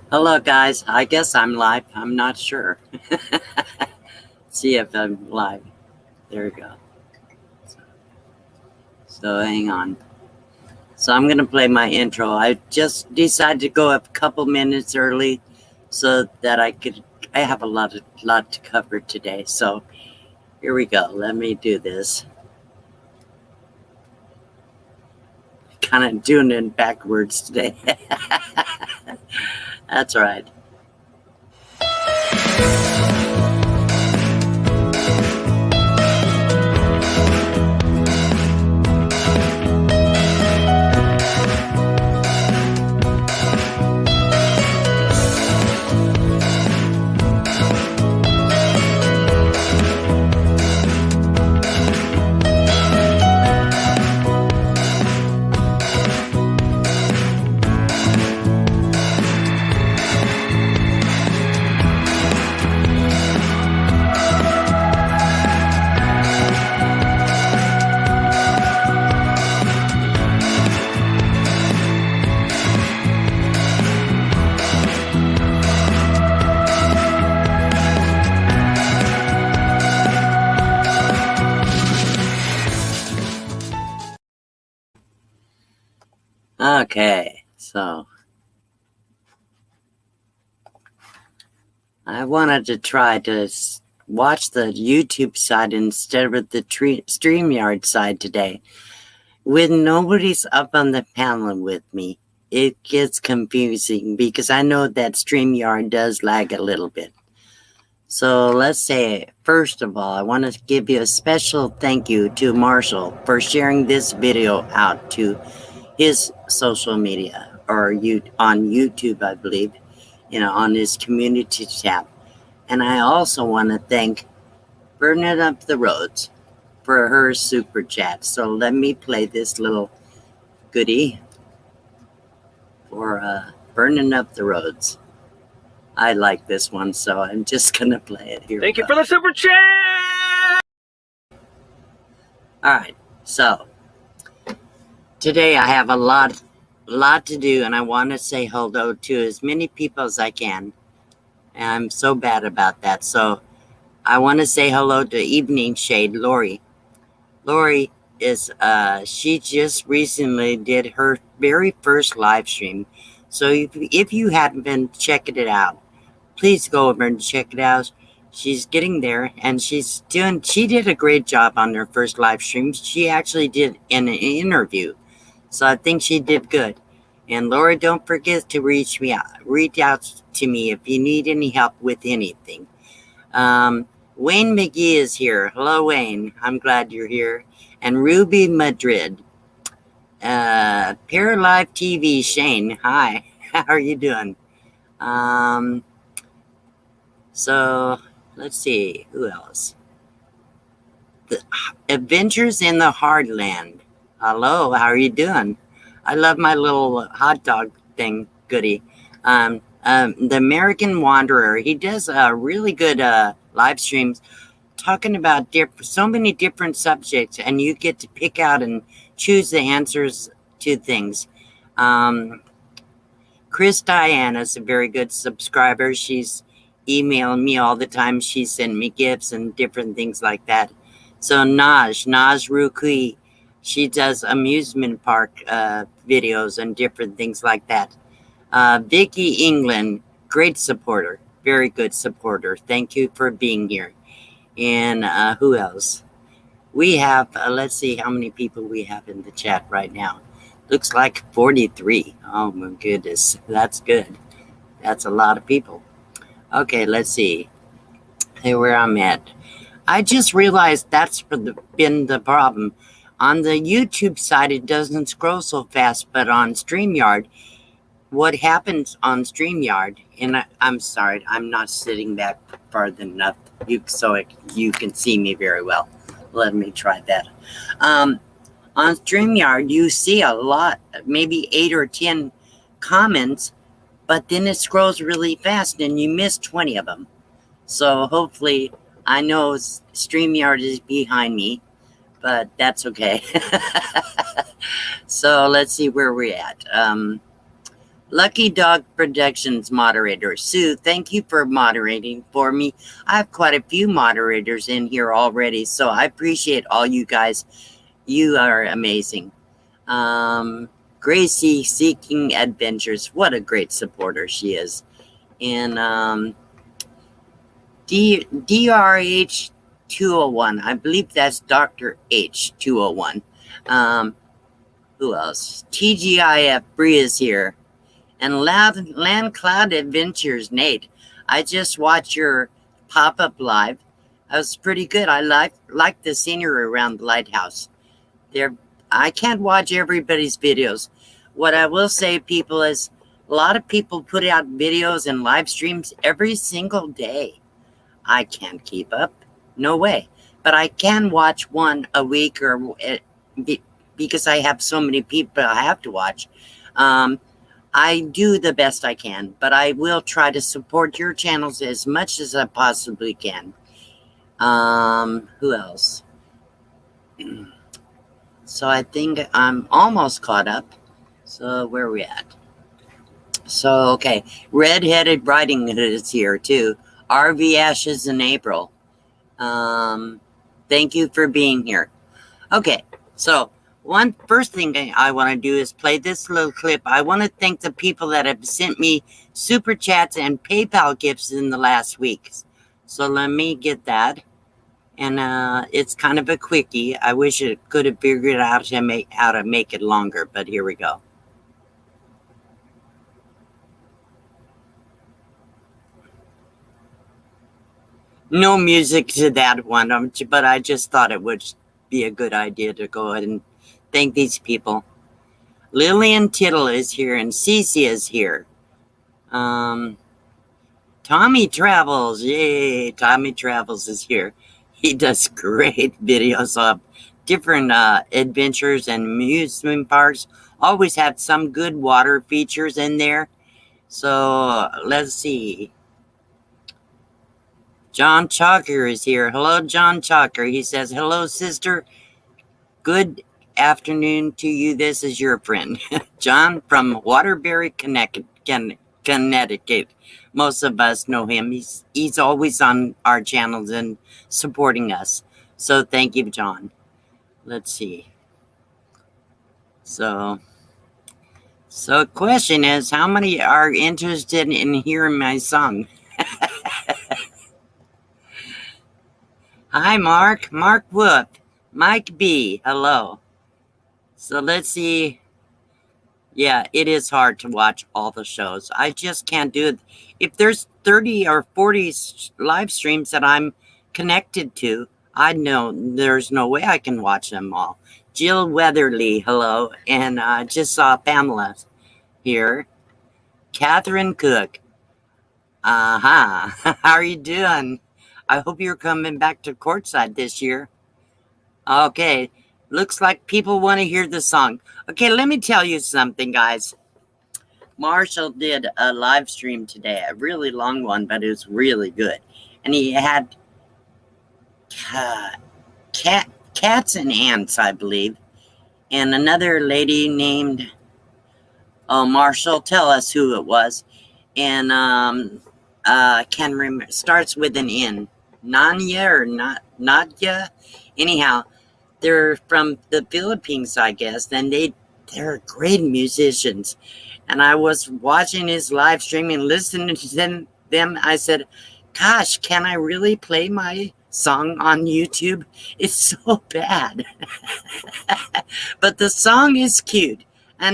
Hello, guys. I guess I'm live. I'm not sure. See if I'm live. There we go. So hang on. So I'm going to play my intro. I just decided to go a couple minutes early so that I have a lot to cover today. So here we go. Let me do this. Kind of doing it backwards today. That's all right. Okay, so I wanted to try to watch the YouTube side instead of the StreamYard side today. When nobody's up on the panel with me, it gets confusing because I know that StreamYard does lag a little bit. So let's say, first of all, I want to give you a special thank you to Marshall for sharing this video out to his social media or on YouTube, I believe, on his community tab. And I also want to thank Burning Up the Roads for her super chat. So let me play this little goodie for Burning Up the Roads. I like this one, so I'm just going to play it here. Thank you for the super chat! All right, so today I have a lot to do, and I want to say hello to as many people as I can. And I'm so bad about that. So I want to say hello to Evening Shade, Lori. Lori is, she just recently did her very first live stream. So if you haven't been checking it out, please go over and check it out. She's getting there, and she did a great job on her first live stream. She actually did an interview. So I think she did good. And Laura, don't forget to reach out to me if you need any help with anything. Wayne McGee is here. Hello, Wayne. I'm glad you're here. And Ruby Madrid. Paralive TV, Shane. Hi. How are you doing? So let's see. Who else? The Adventures in the Hardland. Hello. How are you doing? I love my little hot dog thing goodie. The American Wanderer. He does really good live streams talking about so many different subjects, and you get to pick out and choose the answers to things. Chris Diana is a very good subscriber. She's emailing me all the time. She sent me gifts and different things like that. So Naj Rukui, she does amusement park videos and different things like that. Vicky England, great supporter, very good supporter. Thank you for being here. And who else? We have, let's see how many people we have in the chat right now. Looks like 43. Oh my goodness, that's good. That's a lot of people. Okay, let's see. Here where I'm at. I just realized that's been the problem. On the YouTube side, it doesn't scroll so fast, but on StreamYard, what happens on StreamYard, and I'm sorry, I'm not sitting back far enough so you can see me very well. Let me try that. On StreamYard, you see a lot, maybe 8 or 10 comments, but then it scrolls really fast and you miss 20 of them. So hopefully, I know StreamYard is behind me, but that's okay. So let's see where we're at. Lucky Dog Productions moderator. Sue, thank you for moderating for me. I have quite a few moderators in here already, so I appreciate all you guys. You are amazing. Gracie Seeking Adventures. What a great supporter she is. And DRH 201. I believe that's Dr. H 201. Who else? TGIF Bree is here. And Land Cloud Adventures, Nate. I just watched your pop-up live. That was pretty good. I like the scenery around the lighthouse. I can't watch everybody's videos. What I will say, people, is a lot of people put out videos and live streams every single day. I can't keep up. No way. But I can watch one a week because I have so many people I have to watch. I do the best I can, but I will try to support your channels as much as I possibly can. Who else? So I think I'm almost caught up. So where are we at? So, okay. Red-Headed Riding Hood is here too. RV Ashes in April. Thank you for being here. Okay, so first thing I want to do is play this little clip. I want to thank the people that have sent me super chats and PayPal gifts in the last week. So let me get that. And it's kind of a quickie. I wish it could have figured out how to make it longer, but here we go. No music to that one, but I just thought it would be a good idea to go ahead and thank these people. Lillian Tittle is here and Cece is here. Tommy Travels, yay! Tommy Travels is here. He does great videos of different adventures and amusement parks. Always have some good water features in there. So let's see. John Chalker is here. Hello, John Chalker. He says, hello, sister. Good afternoon to you. This is your friend, John from Waterbury, Connecticut. Most of us know him. He's always on our channels and supporting us. So thank you, John. Let's see. So question is, how many are interested in hearing my song? Hi, Mark. Mark Wood. Mike B. Hello. So let's see. Yeah, it is hard to watch all the shows. I just can't do it. If there's 30 or 40 live streams that I'm connected to, I know there's no way I can watch them all. Jill Weatherly, hello. And I just saw Pamela here. Catherine Cook. How are you doing? I hope you're coming back to courtside this year. Okay, looks like people want to hear the song. Okay, let me tell you something, guys. Marshall did a live stream today, a really long one, but it was really good. And he had cats and ants, I believe, and another lady named Marshall. Tell us who it was. And can remember, starts with an N. Nanya or Nadia. Anyhow, they're from the Philippines, I guess, and they're great musicians. And I was watching his live stream and listening to them. I said, gosh, can I really play my song on YouTube? It's so bad. But the song is cute. I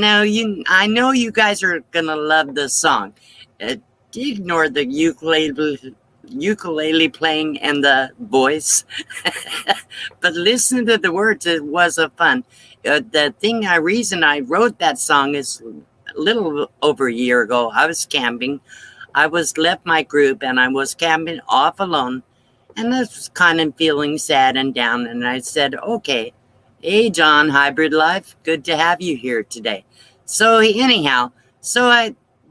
know you guys are gonna love the song. Ignore the ukulele playing and the voice, but listen to the words. It was a fun. Reason I wrote that song is a little over a year ago. I was camping. I was left my group and I was camping off alone, and I was kind of feeling sad and down. And I said, okay, hey John, Hybrid Life, good to have you here today. So anyhow,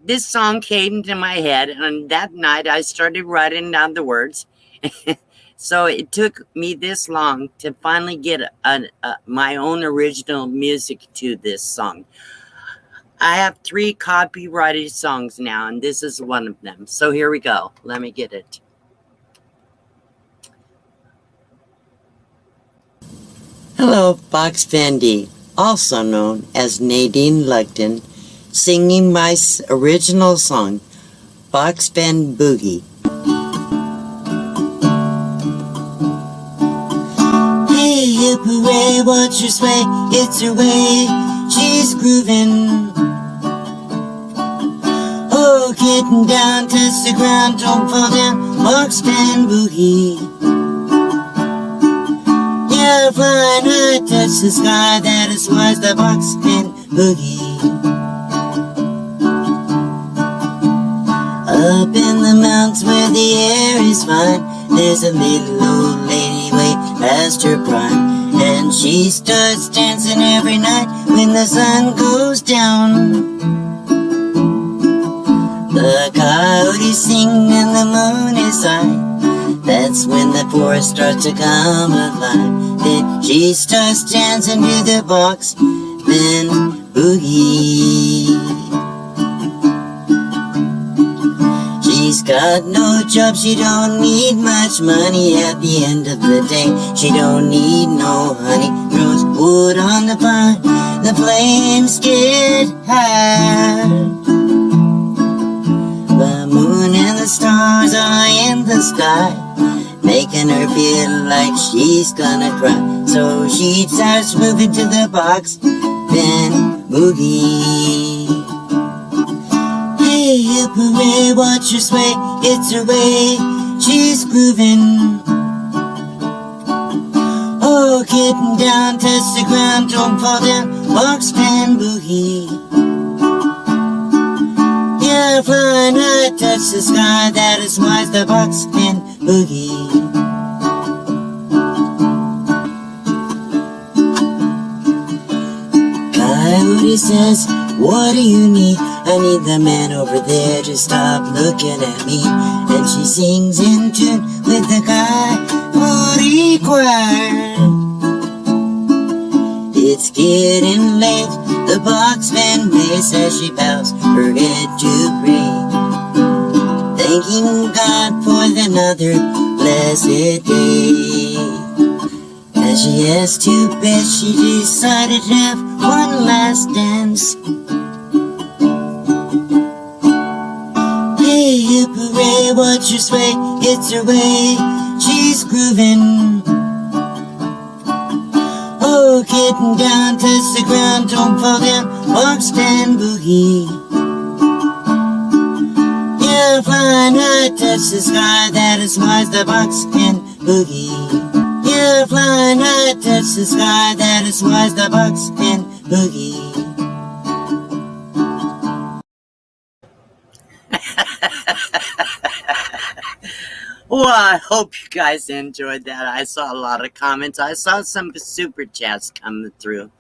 this song came to my head, and that night I started writing down the words. So it took me this long to finally get my own original music to this song. I have 3 copyrighted songs now, and this is one of them. So here we go. Let me get it. Hello, Fox Fendi, also known as Nadine Lugden, singing my original song, Fox Fen Boogie. Hey, hip hooray, watch her sway, it's her way, she's grooving. Oh, getting down, touch the ground, don't fall down, Fox Fen Boogie. Yeah, flying high, touch the sky, that is why's the Fox Fen Boogie. Up in the mountains where the air is fine, there's a little old lady way past her prime, and she starts dancing every night when the sun goes down. The coyotes sing and the moon is high, that's when the forest starts to come alive. Then she starts dancing to the Fox Fen Boogie. She's got no job, she don't need much money. At the end of the day, she don't need no honey. Throws wood on the fire, the flames get high. The moon and the stars are in the sky, making her feel like she's gonna cry. So she starts moving to the Fox Fen Boogie. Hey, hip hooray, watch her sway, it's her way, she's grooving. Oh, getting down, touch the ground, don't fall down, Fox Fen Boogie. Yeah, flying high, touch the sky, that is why's the Fox Fen Boogie. Coyote says, what do you need? I need the man over there to stop looking at me. And she sings in tune with the coyote choir. It's getting late, the Fox Fen waits as she bows her head to pray, thanking God for another blessed day. As she has to bed, she decided to have one last dance. Hey, hip hooray, watch her sway, it's her way, she's grooving. Oh, getting down, touch the ground, don't fall down, Fox Fen Boogie. Yeah, flying high, touch the sky, that is why's the Fox Fen Boogie. Yeah, flying high, touch the sky, that is why's the Fox Fen Boogie. Well, I hope you guys enjoyed that. I saw a lot of comments. I saw some super chats coming through,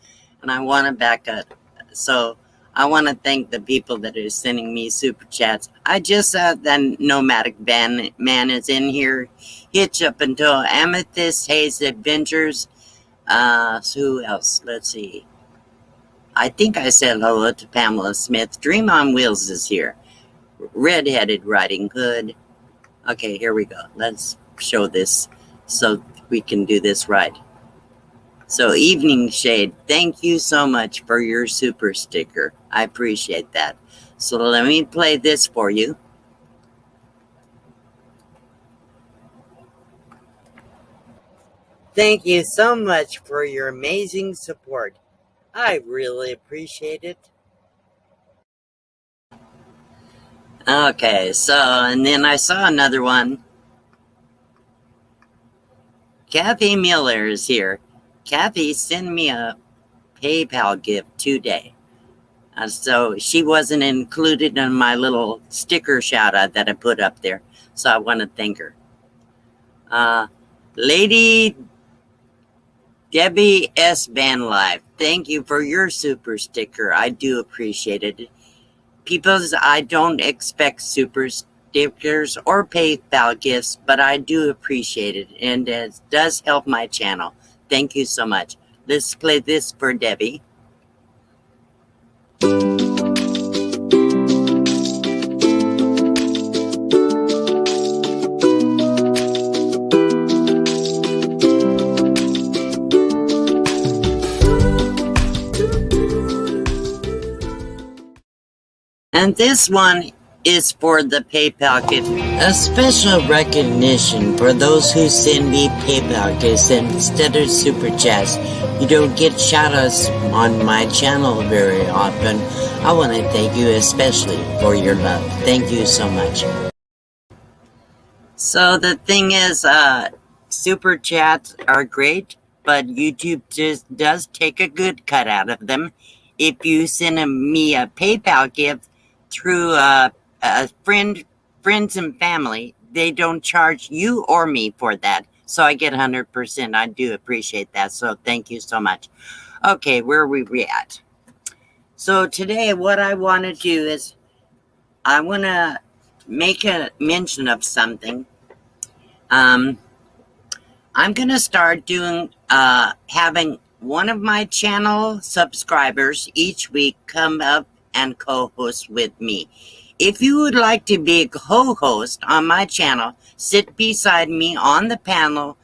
and I want to back up. So I want to thank the people that are sending me super chats. I just saw that Nomadic Man is in here. Hitch Up Until Amethyst Haze Adventures. So who else? Let's see. I think I said hello to Pamela Smith. Dream on Wheels is here. Redheaded Riding Hood. Okay, here we go. Let's show this so we can do this right. So, Evening Shade, thank you so much for your super sticker. I appreciate that. So, let me play this for you. Thank you so much for your amazing support. I really appreciate it. Okay, so, and then I saw another one. Kathy Miller is here. Kathy, send me a PayPal gift today. So she wasn't included in my little sticker shout out that I put up there. So I want to thank her. Lady Debbie S. Van Life, thank you for your super sticker. I do appreciate it. Peoples, I don't expect super stickers or PayPal gifts, but I do appreciate it, and it does help my channel. Thank you so much. Let's play this for Debbie. And this one is for the PayPal gift. A special recognition for those who send me PayPal gifts instead of Super Chats. You don't get shout-outs on my channel very often. I want to thank you especially for your love. Thank you so much. So the thing is, Super Chats are great, but YouTube just does take a good cut out of them. If you send me a PayPal gift through friends and family, they don't charge you or me for that. So I get 100%. I do appreciate that. So thank you so much. Okay, where are we at? So today what I want to do is I want to make a mention of something. I'm going to start doing, having one of my channel subscribers each week come up and co-host with me. If you would like to be a co-host on my channel, sit beside me on the panel.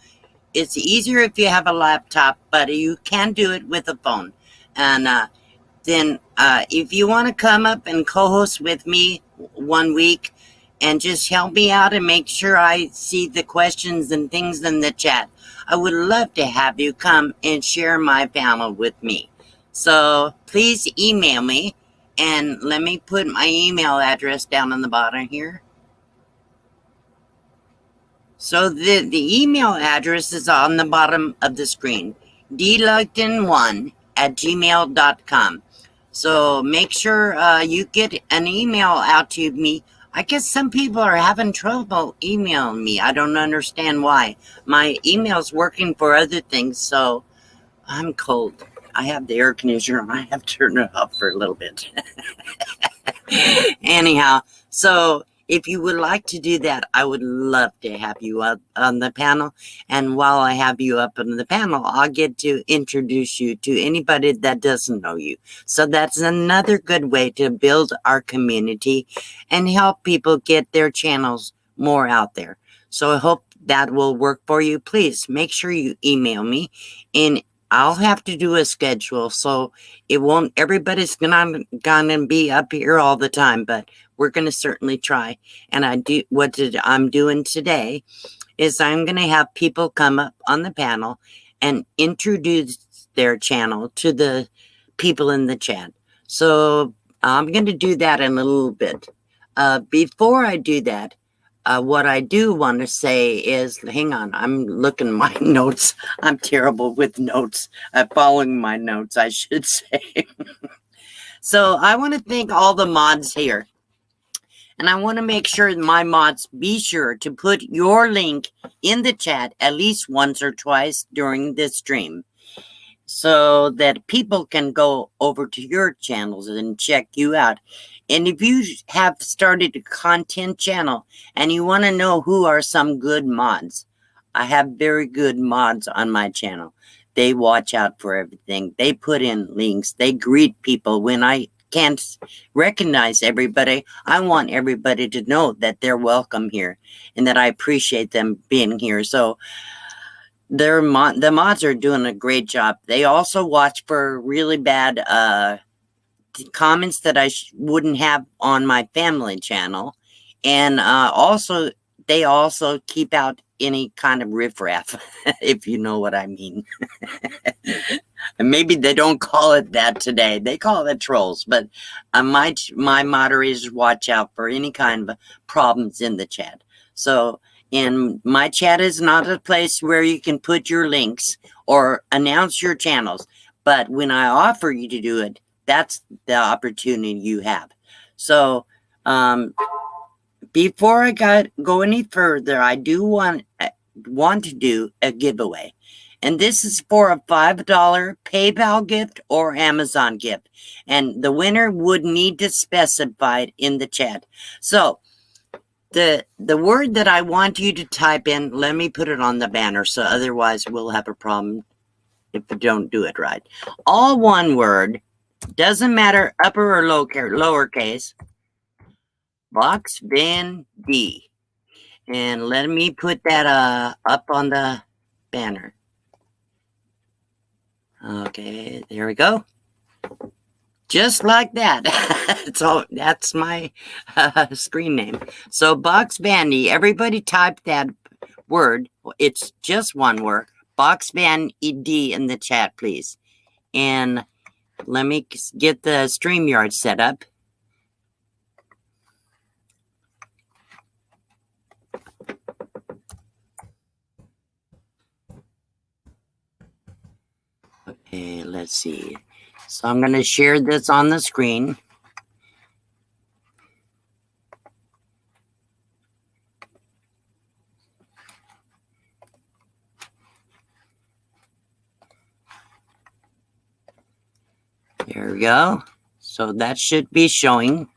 It's easier if you have a laptop, but you can do it with a phone. And then if you want to come up and co-host with me one week and just help me out and make sure I see the questions and things in the chat, I would love to have you come and share my panel with me. So please email me, and let me put my email address down on the bottom here. So the email address is on the bottom of the screen, dlugden1@gmail.com. So make sure you get an email out to me. I guess some people are having trouble emailing me. I don't understand why. My email's working for other things, so I'm cold. I have the air conditioner on. I have to turn it off for a little bit. Anyhow, so if you would like to do that, I would love to have you up on the panel. And while I have you up on the panel, I'll get to introduce you to anybody that doesn't know you. So that's another good way to build our community and help people get their channels more out there. So I hope that will work for you. Please make sure you email me, and I'll have to do a schedule, so it won't, everybody's gonna be up here all the time, but we're gonna certainly try. And I'm doing today is I'm gonna have people come up on the panel and introduce their channel to the people in the chat. So I'm gonna do that in a little bit. Before I do that, what I do want to say is, hang on, I'm looking at my notes. I'm terrible with notes. Following my notes, I should say. So I want to thank all the mods here. And I want to make sure my mods be sure to put your link in the chat at least once or twice during this stream, so that people can go over to your channels and check you out. And if you have started a content channel and you want to know who are some good mods, I have very good mods on my channel. They watch out for everything. They put in links. They greet people. When I can't recognize everybody, I want everybody to know that they're welcome here and that I appreciate them being here. So the mods are doing a great job. They also watch for really bad comments that I wouldn't have on my family channel, and they also keep out any kind of riffraff, if you know what I mean. And maybe they don't call it that today. They call it trolls, but my moderators watch out for any kind of problems in the chat. So, and my chat is not a place where you can put your links or announce your channels. But when I offer you to do it, that's the opportunity you have. So before I go any further, I do want to do a giveaway. And this is for a $5 PayPal gift or Amazon gift. And the winner would need to specify it in the chat. So the word that I want you to type in, let me put it on the banner, so otherwise we'll have a problem if we don't do it right. All one word, doesn't matter upper or lowercase, box van D. And let me put that up on the banner. Okay, there we go. Just like that. So that's my screen name. So Box Bandy, everybody type that word. It's just one word. Box Band ED in the chat, please. And let me get the StreamYard set up. Okay, let's see. So I'm going to share this on the screen. There we go. So that should be showing.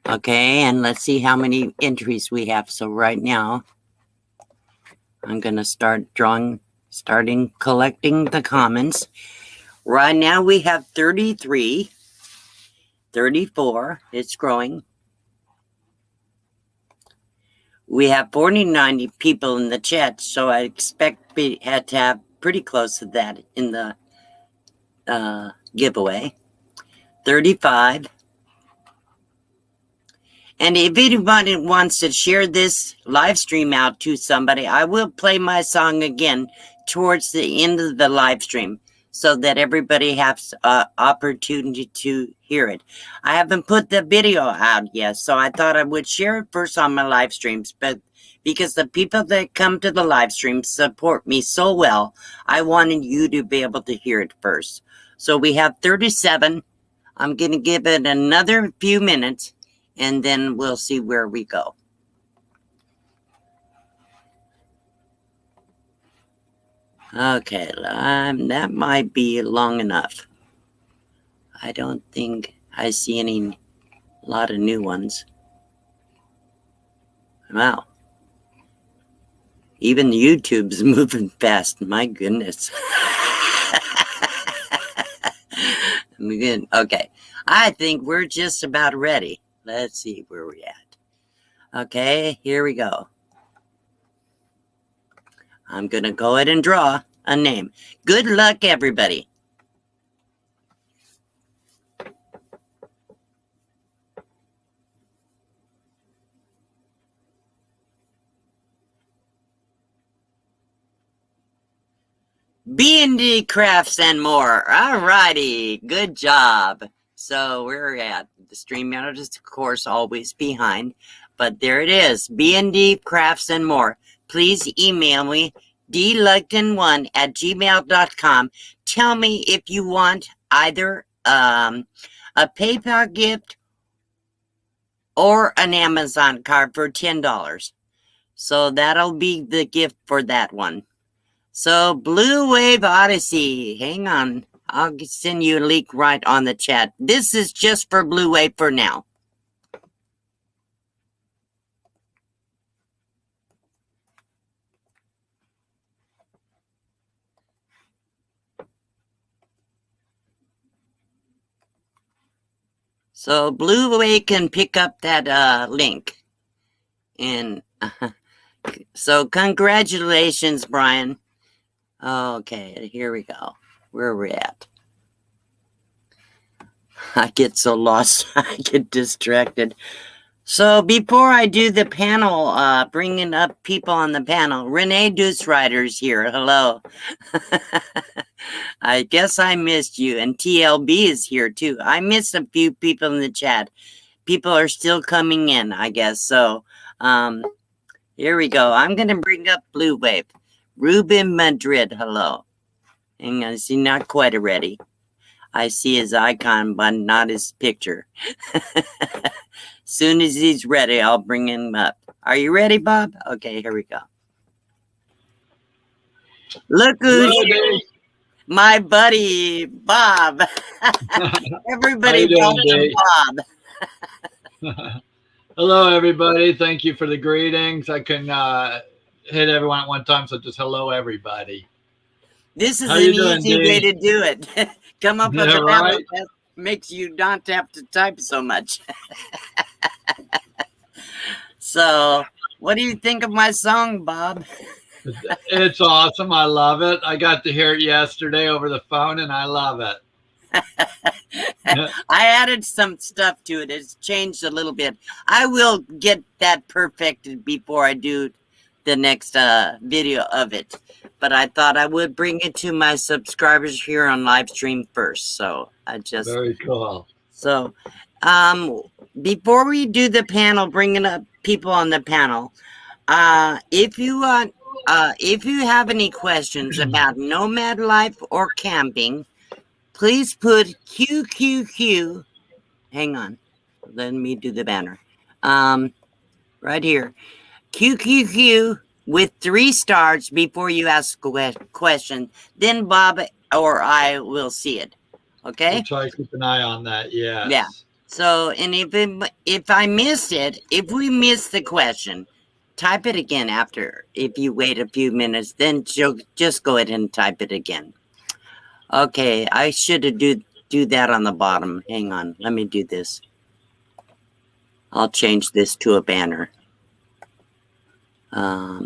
Okay, and let's see how many entries we have. So right now, I'm going to start collecting the comments. Right now we have 33, 34. It's growing. We have 49 people in the chat, so I expect we had to have pretty close to that in the giveaway. 35. And if anybody wants to share this live stream out to somebody, I will play my song again towards the end of the live stream so that everybody has opportunity to hear it. I haven't put the video out yet, so I thought I would share it first on my live streams, but because the people that come to the live stream support me so well, I wanted you to be able to hear it first. So we have 37. I'm going to give it another few minutes, and then we'll see where we go. Okay, that might be long enough. I don't think I see a lot of new ones. Wow. Even YouTube's moving fast. My goodness. Good. Okay. I think we're just about ready. Let's see where we're at. Okay, here we go. I'm going to go ahead and draw a name. Good luck, everybody. B&D Crafts and More. All righty. Good job. So we're at the StreamYard is, of course, always behind. But there it is. B&D Crafts and More. Please email me, dluckton1@gmail.com. Tell me if you want either a PayPal gift or an Amazon card for $10. So that'll be the gift for that one. So Blue Wave Odyssey, hang on. I'll send you a link right on the chat. This is just for Blue Wave for now. So Blue Wave can pick up that link. And so congratulations, Brian. Okay, here we go. Where we're at. I get so lost. I get distracted. So before I do the panel, bringing up people on the panel, Renee Deuce-Rider's here. Hello. I guess I missed you. And TLB is here too. I missed a few people in the chat. People are still coming in, I guess. So here we go. I'm going to bring up Blue Wave. Ruben Madrid, hello. And I see not quite ready. I see his icon, but not his picture. Soon as he's ready, I'll bring him up. Are you ready, Bob? Okay, here we go. Look who's here. My buddy, Bob. Everybody welcome Bob. Hello, everybody. Thank you for the greetings. I couldn't hit everyone at one time, so just hello, everybody. This is an easy way to do it. Come up with a right? That makes you not have to type so much. So, what do you think of my song, Bob? It's awesome. I love it. I got to hear it yesterday over the phone, and I love it. I added some stuff to it. It's changed a little bit. I will get that perfected before I do the next video of it. But I thought I would bring it to my subscribers here on live stream first. So I just Very cool. So before we do the panel, bringing up people on the panel, if you have any questions about nomad life or camping, please put QQQ. Hang on. Let me do the banner. Right here. QQQ with 3 stars before you ask a question. Then Bob or I will see it. Okay? We'll try to keep an eye on that, yes. Yeah. So, and if I missed it, if we missed the question, type it again after. If you wait a few minutes, then just go ahead and type it again. Okay, I should have do that on the bottom. Hang on, let me do this. I'll change this to a banner.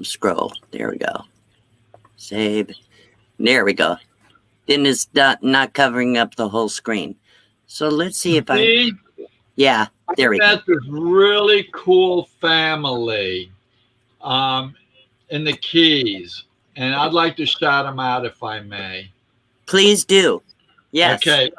Scroll. There we go. Save. There we go. Then it's not covering up the whole screen. So let's see if yeah, there we go. That's this really cool family in the Keys, and I'd like to shout them out if I may. Please do. Yes. Okay.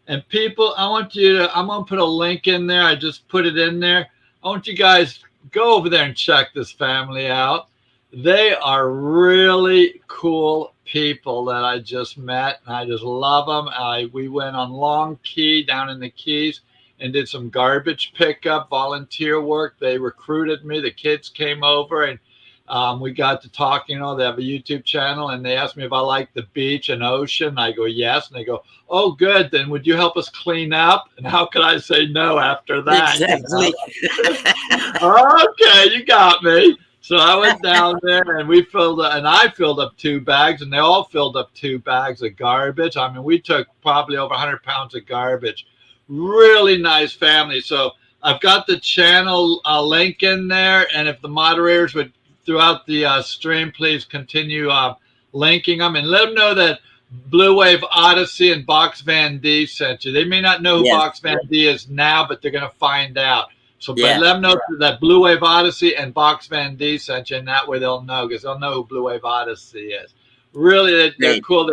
And people, I'm going to put a link in there. I just put it in there. I want you guys go over there and check this family out. They are really cool people that I just met, and I just love them. We went on Long Key down in the Keys and did some garbage pickup, volunteer work. They recruited me. The kids came over, and we got to talk. You know, they have a YouTube channel, and they asked me if I like the beach and ocean. I go, yes. And they go, oh, good. Then would you help us clean up? And how could I say no after that? Exactly. Okay, you got me. So I went down there, and I filled up 2 bags, and they all filled up 2 bags of garbage. I mean, we took probably over 100 pounds of garbage. Really nice family. So I've got the channel link in there, and if the moderators would throughout the stream, please continue linking them, and let them know that Blue Wave Odyssey and Box Van D sent you. They may not know who Box Van D is now, but they're going to find out. So but let them know that Blue Wave Odyssey and Box Van D sent you, and that way they'll know, because they'll know who Blue Wave Odyssey is. Really, they're cool.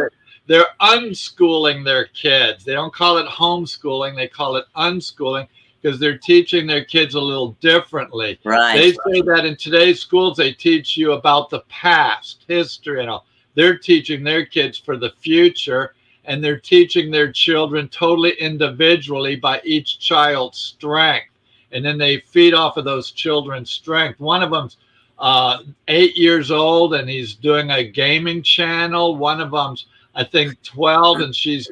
They're unschooling their kids. They don't call it homeschooling. They call it unschooling, because they're teaching their kids a little differently. Right. They say that in today's schools, they teach you about the past, history, and all. They're teaching their kids for the future, and they're teaching their children totally individually by each child's strength. And then they feed off of those children's strength. One of them's 8 years old, and he's doing a gaming channel. One of them's, I think, 12, and she's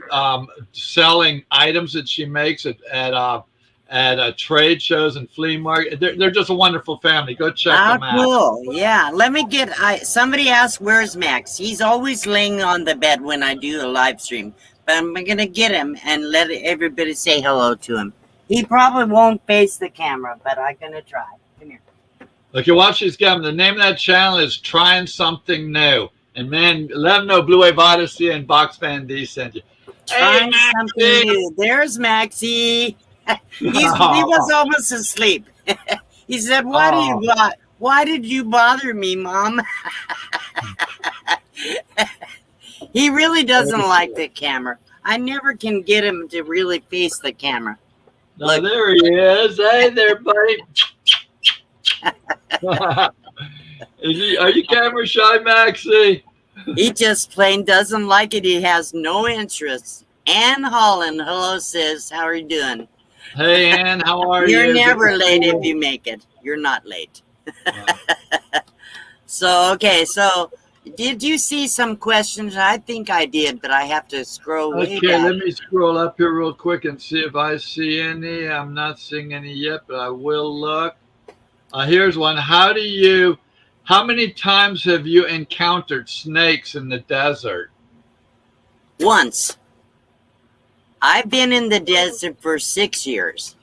selling items that she makes at trade shows and flea market. They're just a wonderful family. Go check them out. Cool. Yeah. Let me get. Somebody asked, "Where's Max?" He's always laying on the bed when I do a live stream. But I'm gonna get him and let everybody say hello to him. He probably won't face the camera, but I'm gonna try. Come here. Okay, watch these guys. The name of that channel is Trying Something New. And man, let them know Blue Wave Odyssey and Box Van D sent you. Trying something new. There's Maxie. He was almost asleep. He said, why did you bother me, Mom? He really doesn't like the camera. I never can get him to really face the camera. No, there he is. Hey there, buddy. Are you camera shy, Maxie? He just plain doesn't like it. He has no interest. Ann Holland, hello, sis. How are you doing? Hey, Ann, how are you? You're never late if you make it. You're not late. So, okay. So, did you see some questions? I think I did, but I have to scroll way back. Okay, let me scroll up here real quick and see if I see any. I'm not seeing any yet, but I will look. Here's one. How many times have you encountered snakes in the desert? Once. I've been in the desert for 6 years,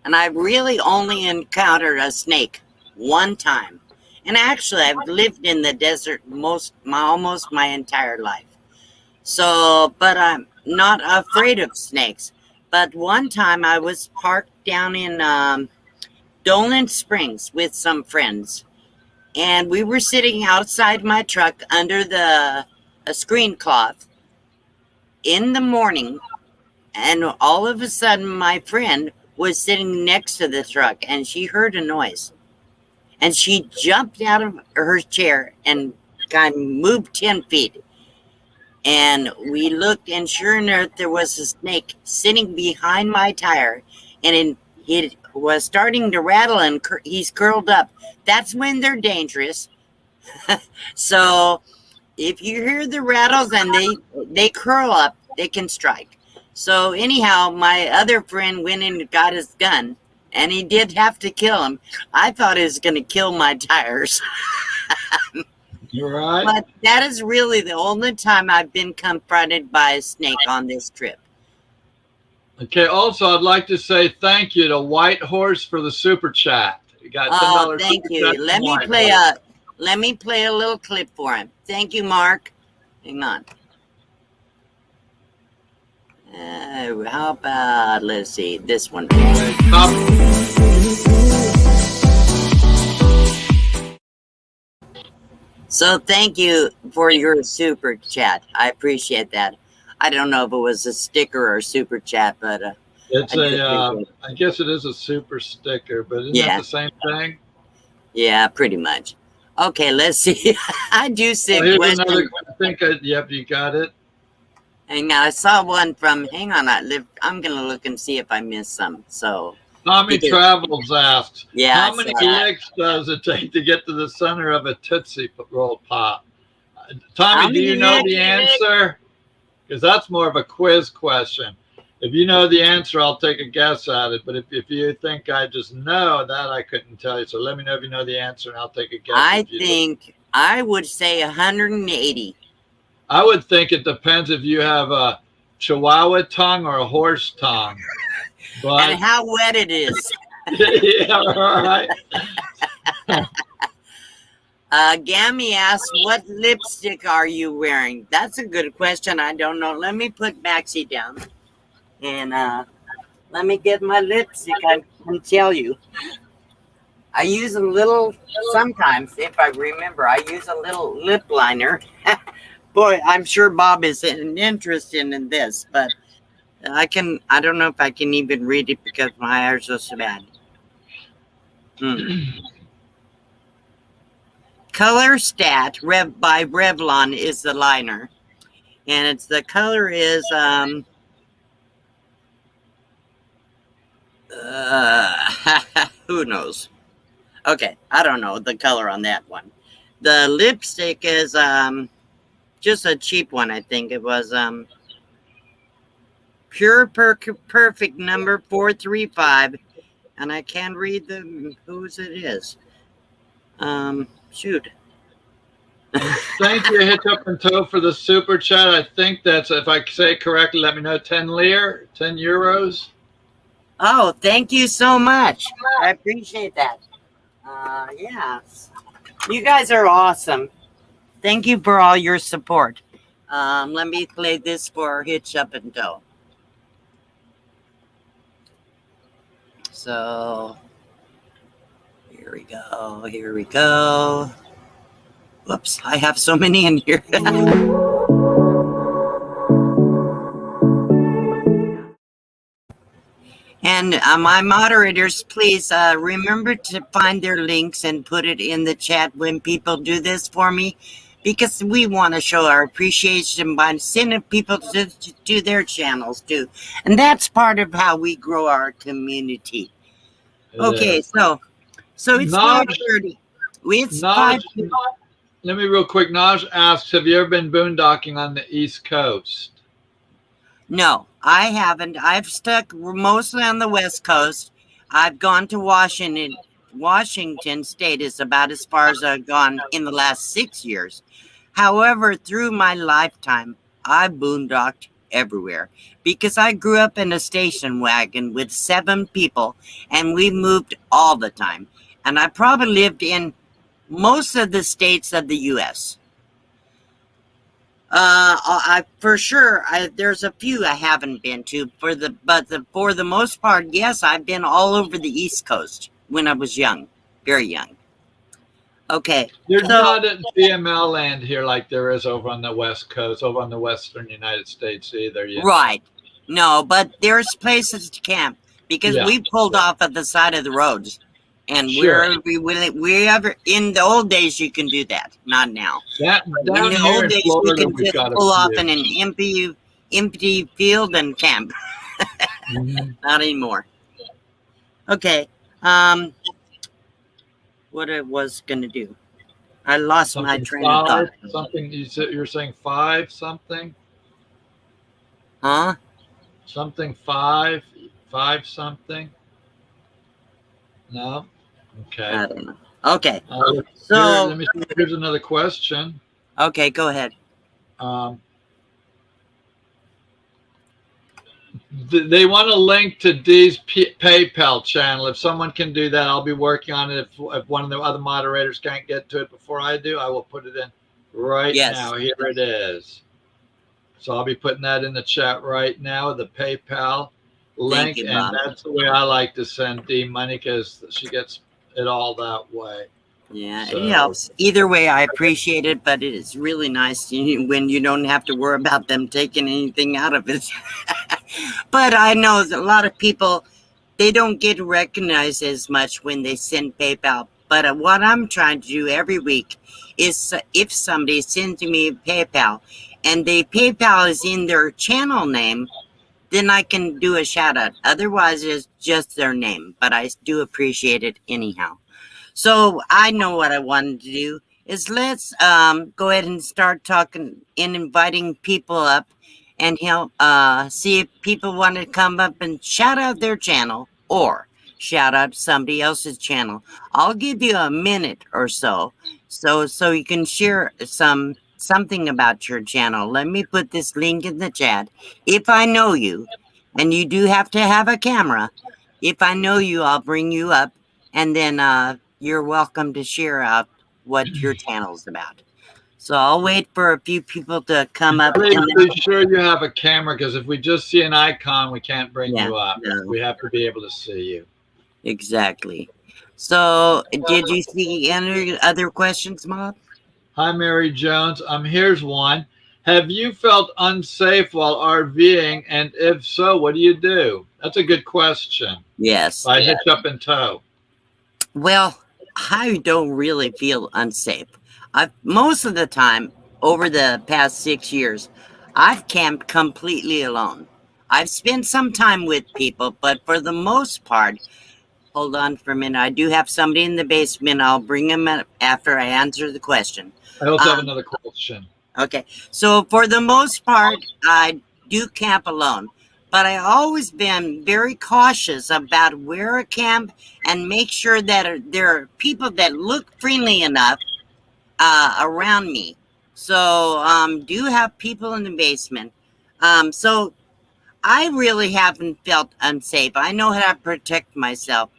and I've really only encountered a snake one time. And actually, I've lived in the desert almost my entire life. So, but I'm not afraid of snakes. But one time I was parked down in Dolan Springs with some friends, and we were sitting outside my truck under a screen cloth in the morning, and all of a sudden my friend was sitting next to the truck, and she heard a noise, and she jumped out of her chair and kind of moved 10 feet. And we looked, and sure enough, there was a snake sitting behind my tire, and it was starting to rattle, and he's curled up. That's when they're dangerous. So if you hear the rattles and they curl up, they can strike. So anyhow, my other friend went in and got his gun, and he did have to kill him. I thought he was going to kill my tires. You're right. But that is really the only time I've been confronted by a snake on this trip. Okay. Also, I'd like to say thank you to White Horse for the super chat. You got $10. Thank you. Let me play a little clip for him. Thank you, Mark. Hang on. How about, let's see, this one. So thank you for your super chat. I appreciate that. I don't know if it was a sticker or a super chat, but it's I guess it is a super sticker, but isn't that the same thing? Yeah, pretty much. Okay, let's see. I do see a question. Yep, you got it. And I saw one from, hang on, I'm going to look and see if I missed some. So Tommy Travels asks, yeah, how many licks does it take to get to the center of a Tootsie Roll Pop? Tommy, do you know the answer? Because that's more of a quiz question. If you know the answer, I'll take a guess at it. But if you think I just know that, I couldn't tell you. So let me know if you know the answer, and I'll take a guess. I think I would say 180. I would think it depends if you have a Chihuahua tongue or a horse tongue. But, and how wet it is. Yeah, all right. Gammy asks, what lipstick are you wearing? That's a good question. I don't know. Let me put Maxie down. And let me get my lipstick. I can tell you. I use a little, sometimes, if I remember, I use a little lip liner. Boy, I'm sure Bob is interested in this, but I don't know if I can even read it because my eyes are so bad. Color Stat by Revlon is the liner. And the color is who knows? Okay, I don't know the color on that one. The lipstick is just a cheap one, I think. It was Pure Perfect number 435, and I can't read whose it is. Shoot. Thank you, Hitch Up and Toe, for the super chat. I think that's, if I say it correctly, let me know, 10 euros. Oh, thank you so much. I appreciate that. Yeah. You guys are awesome. Thank you for all your support. Let me play this for Hitch Up and Toe. So, here we go. Here we go. Whoops, I have so many in here. And my moderators, please remember to find their links and put it in the chat when people do this for me, because we want to show our appreciation by sending people to their channels too. And that's part of how we grow our community. Okay, so it's 5:30. It's 5:30. Let me real quick. Naj asks, have you ever been boondocking on the East Coast? No, I haven't. I've stuck mostly on the West Coast. I've gone to Washington. Washington State is about as far as I've gone in the last 6 years. However, through my lifetime, I boondocked everywhere because I grew up in a station wagon with 7 people, and we moved all the time. And I probably lived in most of the states of the U.S. For sure. There's a few I haven't been to. For the most part, yes, I've been all over the East Coast when I was young, very young. Okay, There's so not a CML land here like there is over on the West Coast, over on the Western United States either. You know. right, no, but there's places to camp because Yeah. we pulled off at the side of the roads, and Sure. we ever in the old days you can do that, not now. That In down the here old in days, we Florida, could we've just got a pull off few. in an empty field and camp. Mhm. Not anymore. Okay. What I was gonna do, I lost my Something train of thought. something you're saying five something, Huh? something something. No, okay. I don't know. Okay. Here, So, let me see. Here's another question. okay, go ahead. Um, they want a link to Dee's PayPal channel. If someone can do that, I'll be working on it. If one of the other moderators can't get to it before I do, I will put it in right Yes. now. Here it is. So I'll be putting that in the chat right now, the PayPal link. you, And Bob. that's the way I like to send Dee money because she gets it all that way. Yeah, So- it helps. Either way, I appreciate it, but it is really nice when you don't have to worry about them taking anything out of it. But I know that a lot of people, they don't get recognized as much when they send PayPal. But what I'm trying to do every week is if somebody sends me PayPal and the PayPal is in their channel name, then I can do a shout out. Otherwise, it's just their name. But I do appreciate it anyhow. So I know what I wanted to do is let's go ahead and start talking and inviting people up and help see if people want to come up and shout out their channel or shout out somebody else's channel. I'll give you a minute or so you can share something about your channel. Let me put this link in the chat. If I know you, and you do have to have a camera, if I know you, I'll bring you up and then you're welcome to share out what your channel's about. So I'll wait for a few people to come up. Please And be sure you have a camera because if we just see an icon, we can't bring Yeah, you up. no. We have to be able to see you. Exactly. So did you see any other questions, Mob? Hi, Mary Jones. Here's one. Have you felt unsafe while RVing? And if so, what do you do? That's a good question. Yes. By hitch up and tow. Well, I don't really feel unsafe. Most of the time, over the past 6 years, I've camped completely alone. I've spent some time with people, but for the most part, hold on for a minute. I do have somebody in the basement. I'll bring him up after I answer the question. I also have another question. Okay. So for the most part, I do camp alone. But I always been very cautious about where I camp and make sure that there are people that look friendly enough around me. So do have people in the basement. So I really haven't felt unsafe. I know how to protect myself.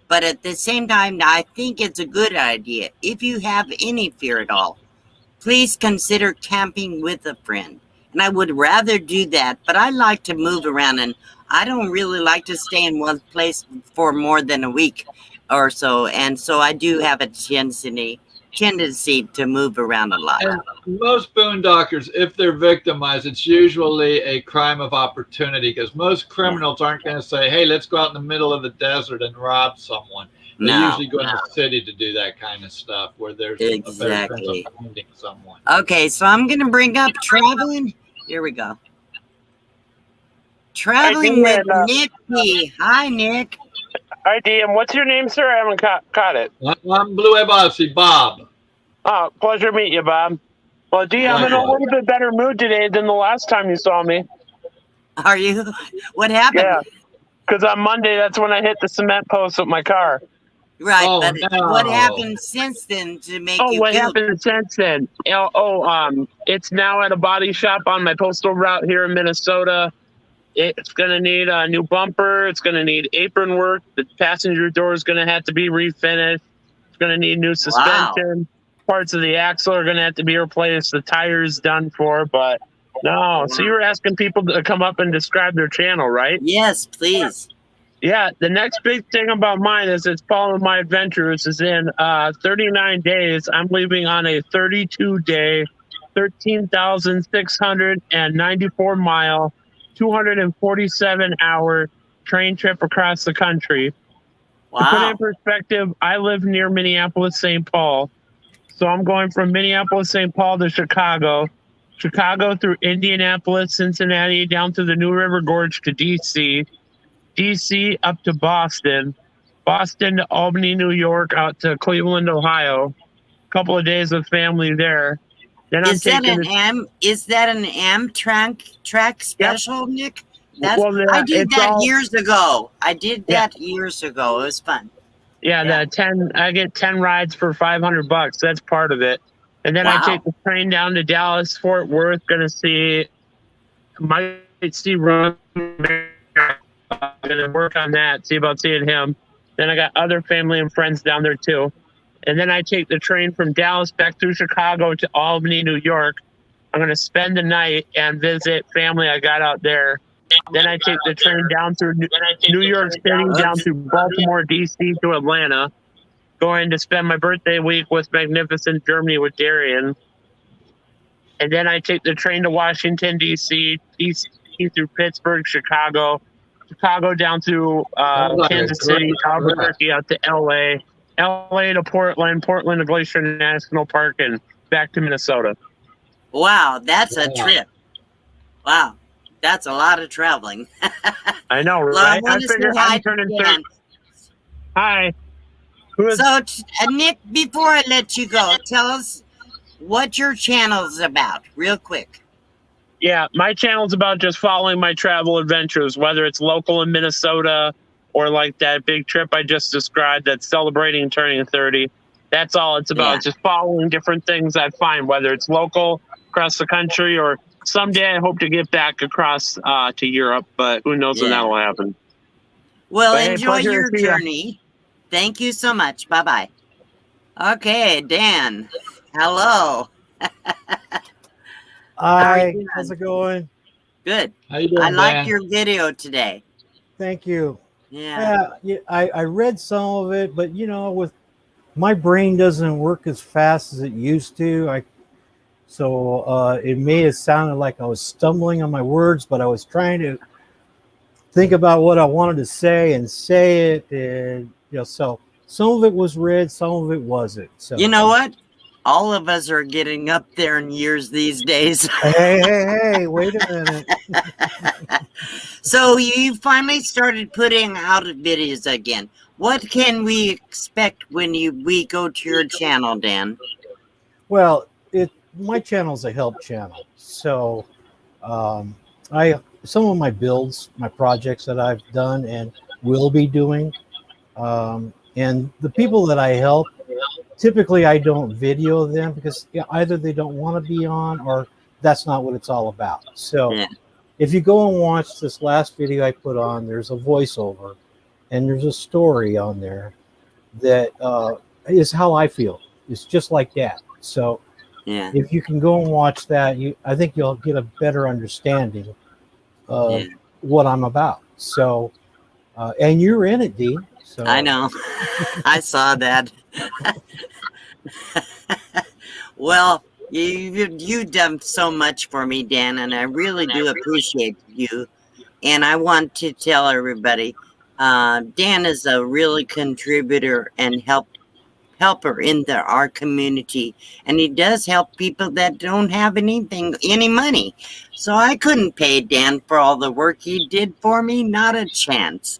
But at the same time, I think it's a good idea. If you have any fear at all, please consider camping with a friend. And I would rather do that, but I like to move around and I don't really like to stay in one place for more than a week or so. And so I do have a tendency to move around a lot. And most boondockers, if they're victimized, it's usually a crime of opportunity because most criminals aren't going to say, hey, let's go out in the middle of the desert and rob someone. They usually go in the city to do that kind of stuff where there's a better chance of finding someone. Okay, so I'm going to bring up traveling. Here we go. Traveling with Nick P. Hi, Nick. Hi, Dee. And what's your name, sir? I haven't caught it. I'm Blue Bossy, Bob. Oh, pleasure to meet you, Bob. Well, Dee, I'm in a little bit better mood today than the last time you saw me. Are you? What happened? Yeah, because on Monday, that's when I hit the cement post with my car. Right, Oh, but no. what happened since then to make you what feel? happened since then? It's now at a body shop on my postal route here in Minnesota. It's going to need a new bumper. It's going to need apron work. The passenger door is going to have to be refinished. It's going to need new suspension. parts of the axle are going to have to be replaced. The tire's done for, but no. So you were asking people to come up and describe their channel, right? Yes, please. Yeah, the next big thing about mine is it's following my adventures is in 39 days. I'm leaving on a 32-day, 13,694 mile, 247-hour train trip across the country. To put it in Wow. perspective, I live near Minneapolis, St. Paul. So I'm going from Minneapolis, St. Paul to Chicago, Chicago through Indianapolis, Cincinnati, down to the New River Gorge to DC, DC up to Boston, Boston to Albany, New York, out to Cleveland, Ohio. A couple of days with family there. Then I'm Is that taking an Amtrak special, Nick? I did it's that all, years ago. I did that years ago. It was fun. Yeah, Yeah. I get 10 rides for $500. That's part of it. And then I Wow. take the train down to Dallas, Fort Worth, might see Ron. Gonna work on that, see about seeing him. Then I got other family and friends down there too. And then I take the train from Dallas back through Chicago to Albany, New York. I'm gonna spend the night and visit family I got out there. Then I take the train down through New York City, down through Baltimore, DC to Atlanta. Going to spend my birthday week with magnificent Germany with Darian. And then I take the train to Washington, DC, through Pittsburgh, Chicago down to Kansas City, Albuquerque out to LA to Portland to Glacier National Park, and back to Minnesota. Wow, that's a trip. Wow, that's a lot of traveling. I know, right? I figured I'm turning 30. Hi. So, Nick, before I let you go, tell us what your channel's about, real quick. Yeah, my channel's about just following my travel adventures, whether it's local in Minnesota or like that big trip I just described that's celebrating turning 30. That's all it's about. Yeah. Just following different things I find, whether it's local, across the country, or someday I hope to get back across to Europe, but who knows when that will happen. Well, enjoy your journey. Thank you so much. Bye-bye. Okay, Dan. Hello. Hi, how's it going? Good. How you doing, I liked Dan? your video today. Thank you. Yeah. I read some of it, but with my brain doesn't work as fast as it used to. So it may have sounded like I was stumbling on my words, but I was trying to think about what I wanted to say and say it, and so some of it was read, some of it wasn't. So you know what? All of us are getting up there in years these days. Hey, wait a minute. So you finally started putting out videos again. What can we expect when we go to your channel, Dan? Well, my channel's a help channel. So some of my builds, my projects that I've done and will be doing, and the people that I help, typically I don't video them because either they don't want to be on or that's not what it's all about. So if you go and watch this last video I put on, there's a voiceover and there's a story on there that is how I feel. It's just like that. So if you can go and watch that, I think you'll get a better understanding of what I'm about. So, and you're in it, Dean. So I know. I saw that. Well, you've done so much for me, Dan, and I really do appreciate you. And I want to tell everybody, Dan is a really contributor and helper in our community, and he does help people that don't have any money. So I couldn't pay Dan for all the work he did for me, not a chance.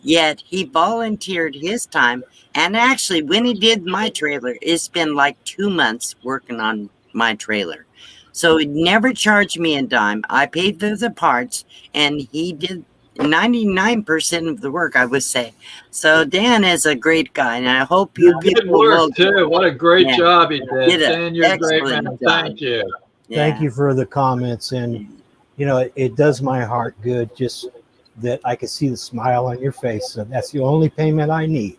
Yet he volunteered his time, and actually when he did my trailer, it's been like 2 months working on my trailer. So he never charged me a dime. I paid for the parts, and he did 99% of the work, I would say. So Dan is a great guy, and I hope you good work too. What a great job he did. Dan, you're a great man. job. Thank you. Thank you for the comments, and it does my heart good just that I can see the smile on your face. So that's the only payment I need.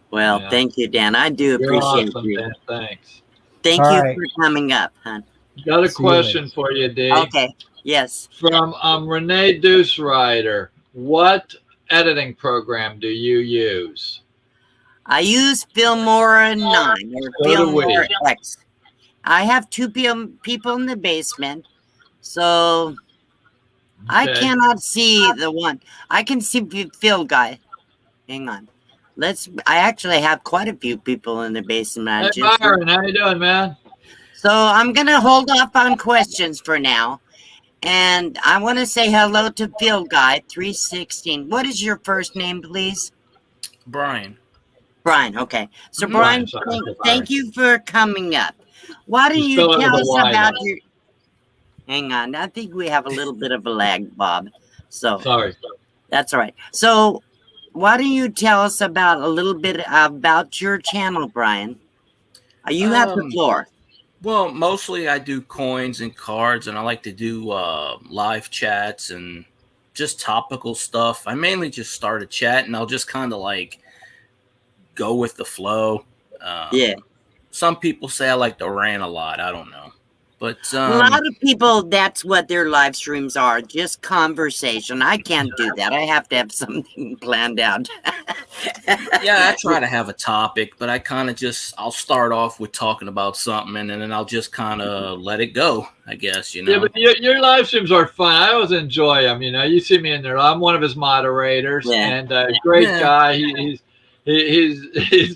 Well, thank you, Dan. I do appreciate awesome, you. Dan. Thanks. Thank All you right. for coming up, hon. Got a See you later. question for you, D. Okay. Yes. From Renee Deuce Rider. What editing program do you use? I use Filmora 9 or So do we. Filmora X. I have two people in the basement, so I Okay. cannot see the one. I can see Phil guy. Hang on. I actually have quite a few people in the basement. Hey, Byron, how you doing, man? So I'm going to hold off on questions for now. And I want to say hello to Phil Guy 316. What is your first name, please? Brian. Brian, okay. So, Mhm. Brian, Sorry, thank you for coming up. Why don't You you spell it tell with a us Y, about though. your... Hang on. I think we have a little bit of a lag, Bob. So, Sorry. that's all right. So, why don't you tell us about a little bit about your channel, Brian? You have the floor. Well, mostly I do coins and cards, and I like to do live chats and just topical stuff. I mainly just start a chat, and I'll just kind of like go with the flow. Yeah. Some people say I like to rant a lot. I don't know. But A lot of people, that's what their live streams are, just conversation. I can't do that. I have to have something planned out. yeah, I try to have a topic, but I kind of I'll start off with talking about something, and then I'll just kind of let it go, I guess, you know. Yeah, but your live streams are fun. I always enjoy them. You know, you see me in there. I'm one of his moderators, and great guy. He's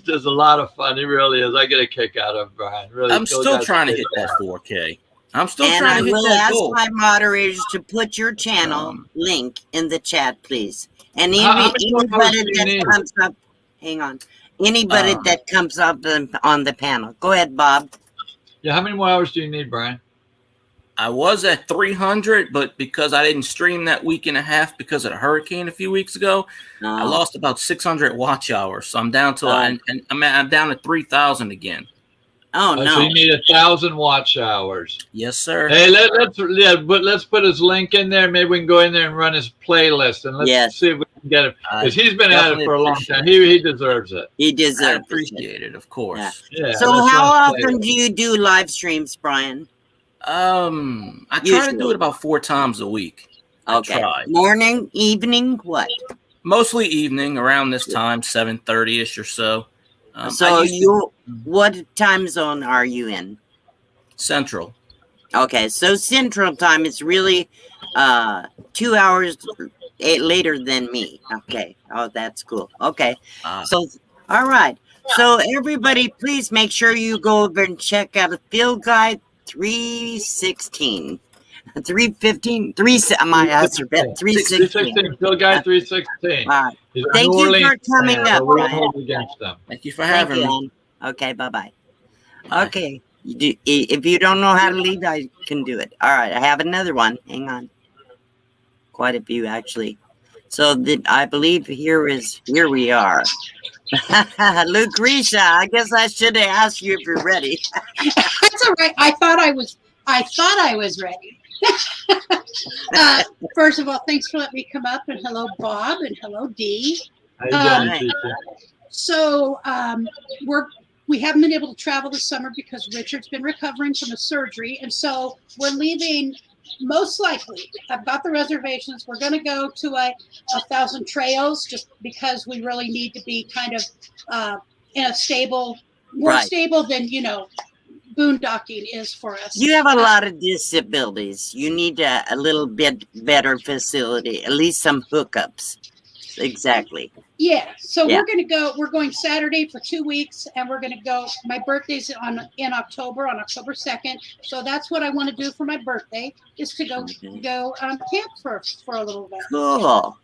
does a lot of fun. He really is. I get a kick out of him, Brian. Really, I'm still trying to hit that 4K. I'm still trying to hit that goal. And I will ask my moderators to put your channel link in the chat, please. And anybody that comes up, hang on. Anybody that comes up on the panel. Go ahead, Bob. Yeah, how many more hours do you need, Brian? I was at 300, but because I didn't stream that week and a half because of the hurricane a few weeks ago, I lost about 600 watch hours. So I'm down to I'm down to 3,000 again. Oh no! So you need 1,000 watch hours. Yes, sir. Hey, let's put his link in there. Maybe we can go in there and run his playlist, and let's see if we can get him, because he's been at it for a long time. He deserves it. He deserves. I appreciate it, of course. Yeah. So how often do you do live streams, Brian? I try to do it about 4 times a week. Okay. Morning, evening, what? Mostly evening, around this time, 7:30ish or so. So what time zone are you in? Central. Okay, so Central time is really 2 hours later than me. Okay. Oh, that's cool. Okay. So, all right. So everybody, please make sure you go over and check out Phil Guide 316. 315, 316. Phil Guy 316. Thank you for coming up, Brian. Thank you for having me. Okay, bye-bye. Okay, if you don't know how to leave, I can do it. All right, I have another one. Hang on. Quite a few, actually. So I believe here we are. Lucretia, I guess I should have asked you if you're ready. That's all right. I thought I was ready. First of all, thanks for letting me come up, and hello, Bob, and hello, Dee. So we haven't been able to travel this summer because Richard's been recovering from a surgery, and so we're leaving. Most likely, I've got the reservations. We're going to go to a 1,000 Trails just because we really need to be kind of in a stable, more stable than boondocking is for us. You have a lot of disabilities. You need a little bit better facility, at least some hookups. Exactly. Yeah. So we're going Saturday for 2 weeks, and we're going to go. My birthday's in October, on October 2nd. So that's what I want to do for my birthday, is to go camp for a little bit. Cool.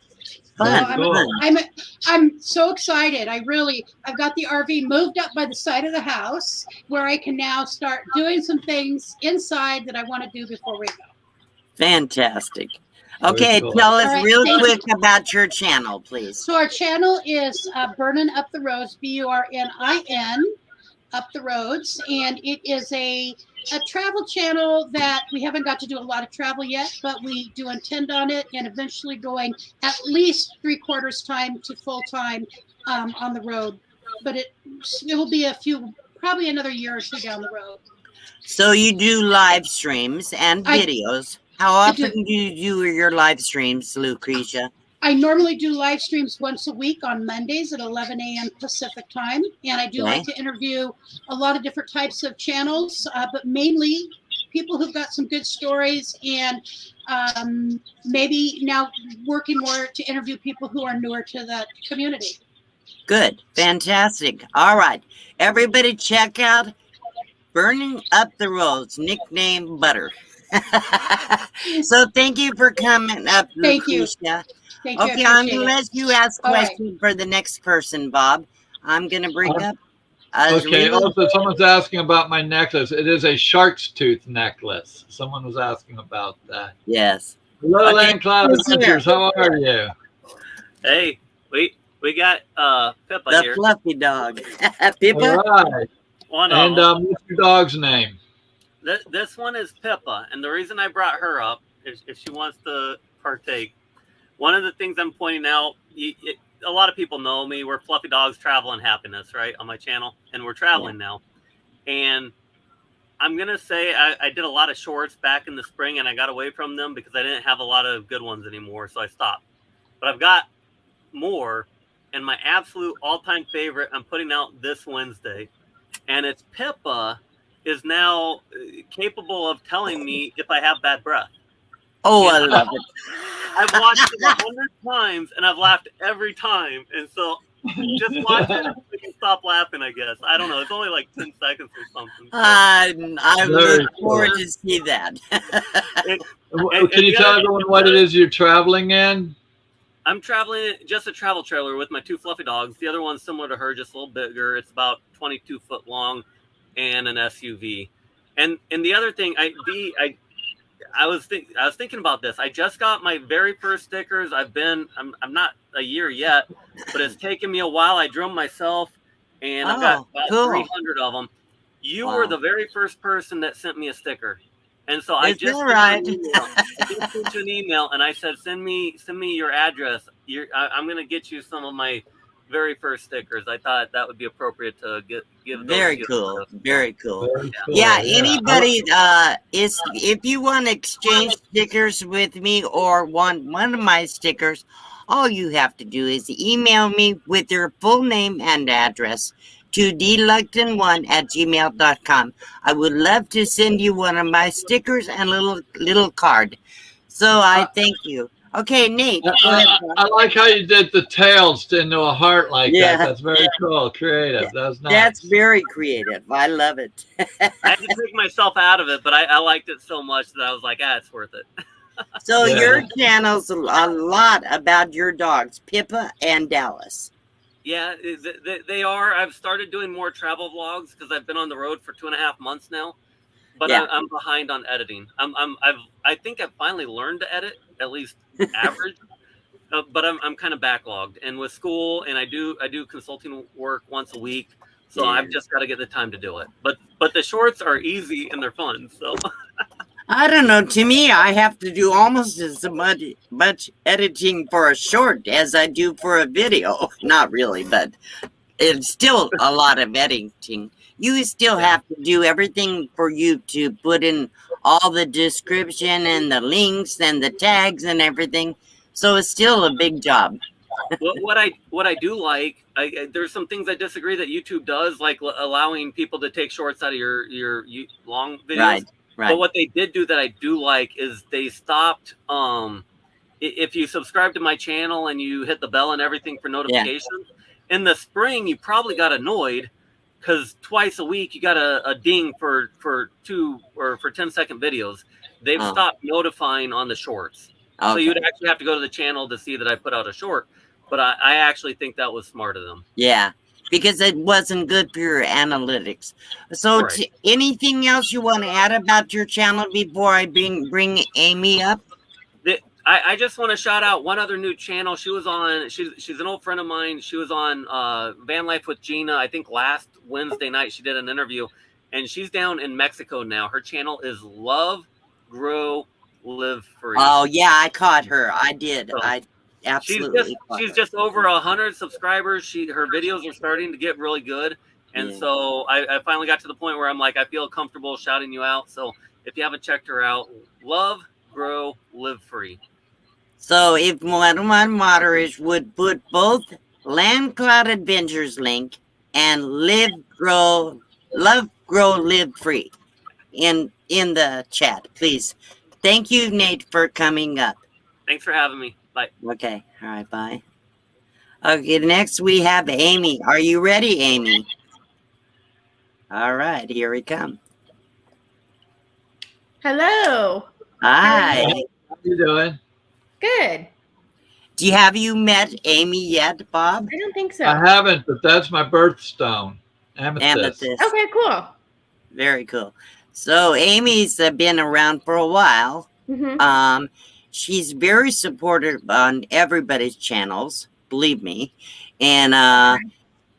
I'm so excited. I've got the RV moved up by the side of the house where I can now start doing some things inside that I want to do before we go. Fantastic. Okay, tell us real quick about your channel, please. So our channel is Burnin' Up the Roads, BURNIN, Up the Roads, and it is a travel channel that we haven't got to do a lot of travel yet, but we do intend on it and eventually going at least 3/4 time to full time on the road. But it will be probably another year or two down the road. So you do live streams and videos. How I often do you do your live streams, Lucretia? I normally do live streams once a week on Mondays at 11 a.m. Pacific time. And I do Okay. like to interview a lot of different types of channels, but mainly people who've got some good stories, and maybe now working more to interview people who are newer to the community. Good. Fantastic. All right. Everybody check out Burning Up the Roads, nickname Butter. So thank you for coming up, Thank you. Lucretia. Thank you. Okay, I I'm appreciate going to it. let you ask All right. questions for the next person, Bob. I'm going to bring up Okay. Azrila. Also, someone's asking about my necklace. It is a shark's tooth necklace. Someone was asking about that. Yes. Hello, Okay, Land Cloud who's here? Adventures. How are you? Hey, we got Pippa The here. fluffy dog. All Pippa? right. One of And them. what's your dog's name? This one is Pippa, and the reason I brought her up is if she wants to partake. One of the things I'm pointing out, a lot of people know me. We're Fluffy Dogs Travel and Happiness, right, on my channel, and we're traveling now. And I'm gonna say I did a lot of shorts back in the spring, and I got away from them because I didn't have a lot of good ones anymore, so I stopped. But I've got more, and my absolute all-time favorite I'm putting out this Wednesday, and it's Pippa is now capable of telling me if I have bad breath. Oh, And I love it. I've watched it 100 times, and I've laughed every time. And so just watch it and we can stop laughing, I guess. I don't know. It's only like 10 seconds or something. So. I Very look forward to see that. Can you tell everyone what it is you're traveling in? I'm traveling just a travel trailer with my two fluffy dogs. The other one's similar to her, just a little bigger. It's about 22 foot long and an SUV. And the other thing, I was thinking about this. I just got my very first stickers. I'm not a year yet, but it's taken me a while. I drew them myself, and I've got about 300 of them. You were the very first person that sent me a sticker. And so I just sent you an email, and I said, send me your address. I'm going to get you some of my very first stickers. I thought that would be appropriate to give. Very cool. Very cool. Very cool. Yeah, anybody, if you want to exchange stickers with me or want one of my stickers, all you have to do is email me with your full name and address to dluckton1@gmail.com. I would love to send you one of my stickers and a little card. So I thank you. Okay, Nate. I like how you did the tails into a heart like that. That's very cool. Creative. That's nice. That's very creative. I love it. I had to take myself out of it, but I liked it so much that I was like, it's worth it. So your channel's a lot about your dogs, Pippa and Dallas. Yeah, they are. I've started doing more travel vlogs because I've been on the road for 2.5 months now, but I'm behind on editing. I think I've finally learned to edit, at least average, but I'm kind of backlogged. And with school, and I do consulting work once a week, so I've just got to get the time to do it. But the shorts are easy and they're fun. So I don't know. To me, I have to do almost as much editing for a short as I do for a video. Not really, but it's still a lot of editing. You still have to do everything for you to put in all the description and the links and the tags and everything. So it's still a big job. what I do like, there's some things I disagree that YouTube does, like allowing people to take shorts out of your long videos. Right. But what they did do that I do like is they stopped. If you subscribe to my channel and you hit the bell and everything for notifications, in the spring you probably got annoyed because twice a week you got a ding for 2 or for 10-second videos. They've stopped notifying on the shorts, so you'd actually have to go to the channel to see that I put out a short. But I actually think that was smart of them. Yeah. Because it wasn't good for your analytics. So anything else you want to add about your channel before I bring Amy up? I just want to shout out one other new channel. She was on, she's an old friend of mine. She was on Van Life with Gina. I think last Wednesday night she did an interview, and she's down in Mexico now. Her channel is Love, Grow, Live Free. Oh yeah, I caught her. I did. So, absolutely. She's just over 100 subscribers. Her videos are starting to get really good, And Yeah. so I finally got to the point where I'm like, I feel comfortable shouting you out. So if you haven't checked her out, Love, Grow, Live Free. So if one of my moderators would put both Land Cloud Adventures link and Love, Grow, Live Free in the chat, please. Thank you, Nate, for coming up. Thanks for having me. Bye. Okay. All right. Bye. Okay. Next we have Amy. Are you ready, Amy? All right. Here we come. Hello. Hi. How you doing? Good. Have you met Amy yet, Bob? I don't think so. I haven't, but that's my birthstone. Amethyst. Okay, cool. Very cool. So Amy's been around for a while. Mm-hmm. She's very supportive on everybody's channels, believe me. And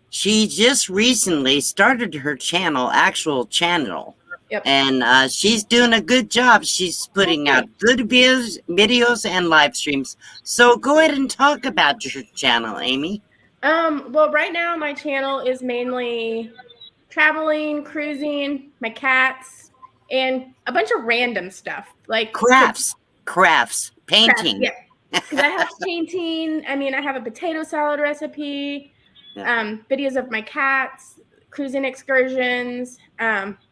she just recently started her actual channel. Yep. And she's doing a good job. She's putting out good videos and live streams. So go ahead and talk about your channel, Amy. Well, right now my channel is mainly traveling, cruising, my cats, and a bunch of random stuff like crafts, painting. Crafts, yeah. Because I have painting. I mean, I have a potato salad recipe, videos of my cats, cruising excursions.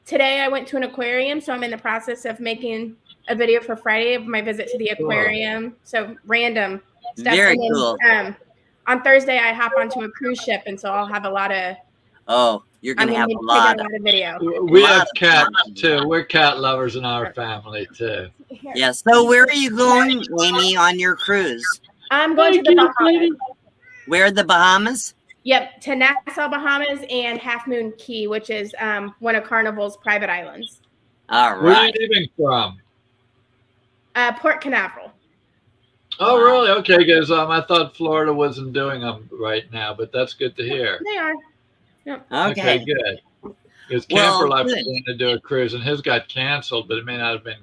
Today I went to an aquarium, so I'm in the process of making a video for Friday of my visit to the aquarium. Cool. So random stuff. Very cool. On Thursday I hop onto a cruise ship, and so I'll have a lot of. Oh, you're gonna have a lot of video. We have cats too. We're cat lovers in our family too. Yeah. So where are you going, Amy, on your cruise? I'm going to the Bahamas. Where are the Bahamas? Yep, to Nassau, Bahamas, and Half Moon Key, which is one of Carnival's private islands. All right. Where are you leaving from? Port Canaveral. Oh, really? Okay, because I thought Florida wasn't doing them right now, but that's good to hear. They are. Yep. Okay, good. Because Camper Life was going to do a cruise, and his got canceled, but it may not have been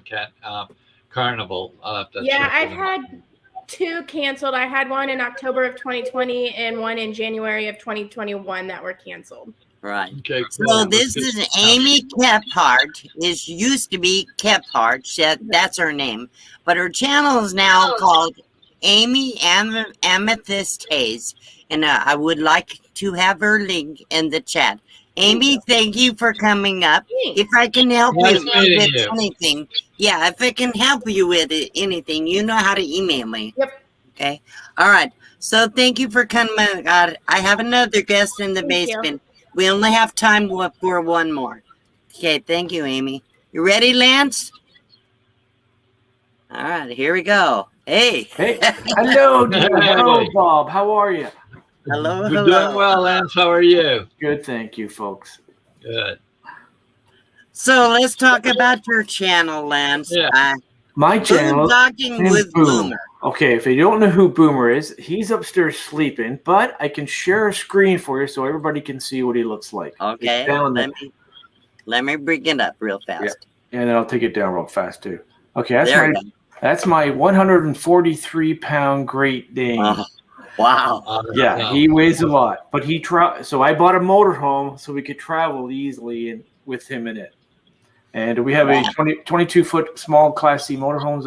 Carnival. I'll have to check I've had 2 canceled. I had one in October of 2020 and one in January of 2021 that were canceled. Right. Okay. Cool. So this is Amy Kephart. It used to be Kephart. That's her name, but her channel is now called Amy Amethyst Hayes, and I would like to have her link in the chat. Amy, thank you for coming up. If I can help you with anything, if I can help you with anything, you know how to email me. Yep. Okay. All right. So thank you for coming. I have another guest in the basement. We only have time for one more. Okay. Thank you, Amy. You ready, Lance? All right. Here we go. Hey. Hey. Hello, dude. Hello, Bob. How are you? Hello. We're doing well, Lance. How are you? Good, thank you, folks. Good. So let's talk about your channel, Lance. Yeah. My channel. Boondocking with Boomer. Okay, if you don't know who Boomer is, he's upstairs sleeping, but I can share a screen for you so everybody can see what he looks like. Okay. Let me bring it up real fast. Yeah. And then I'll take it down real fast too. Okay, that's my 143-pound Great Dane. Wow. Yeah, he weighs a lot, but so I bought a motorhome so we could travel easily with him in it. And we have a 22-foot small Class C motorhomes.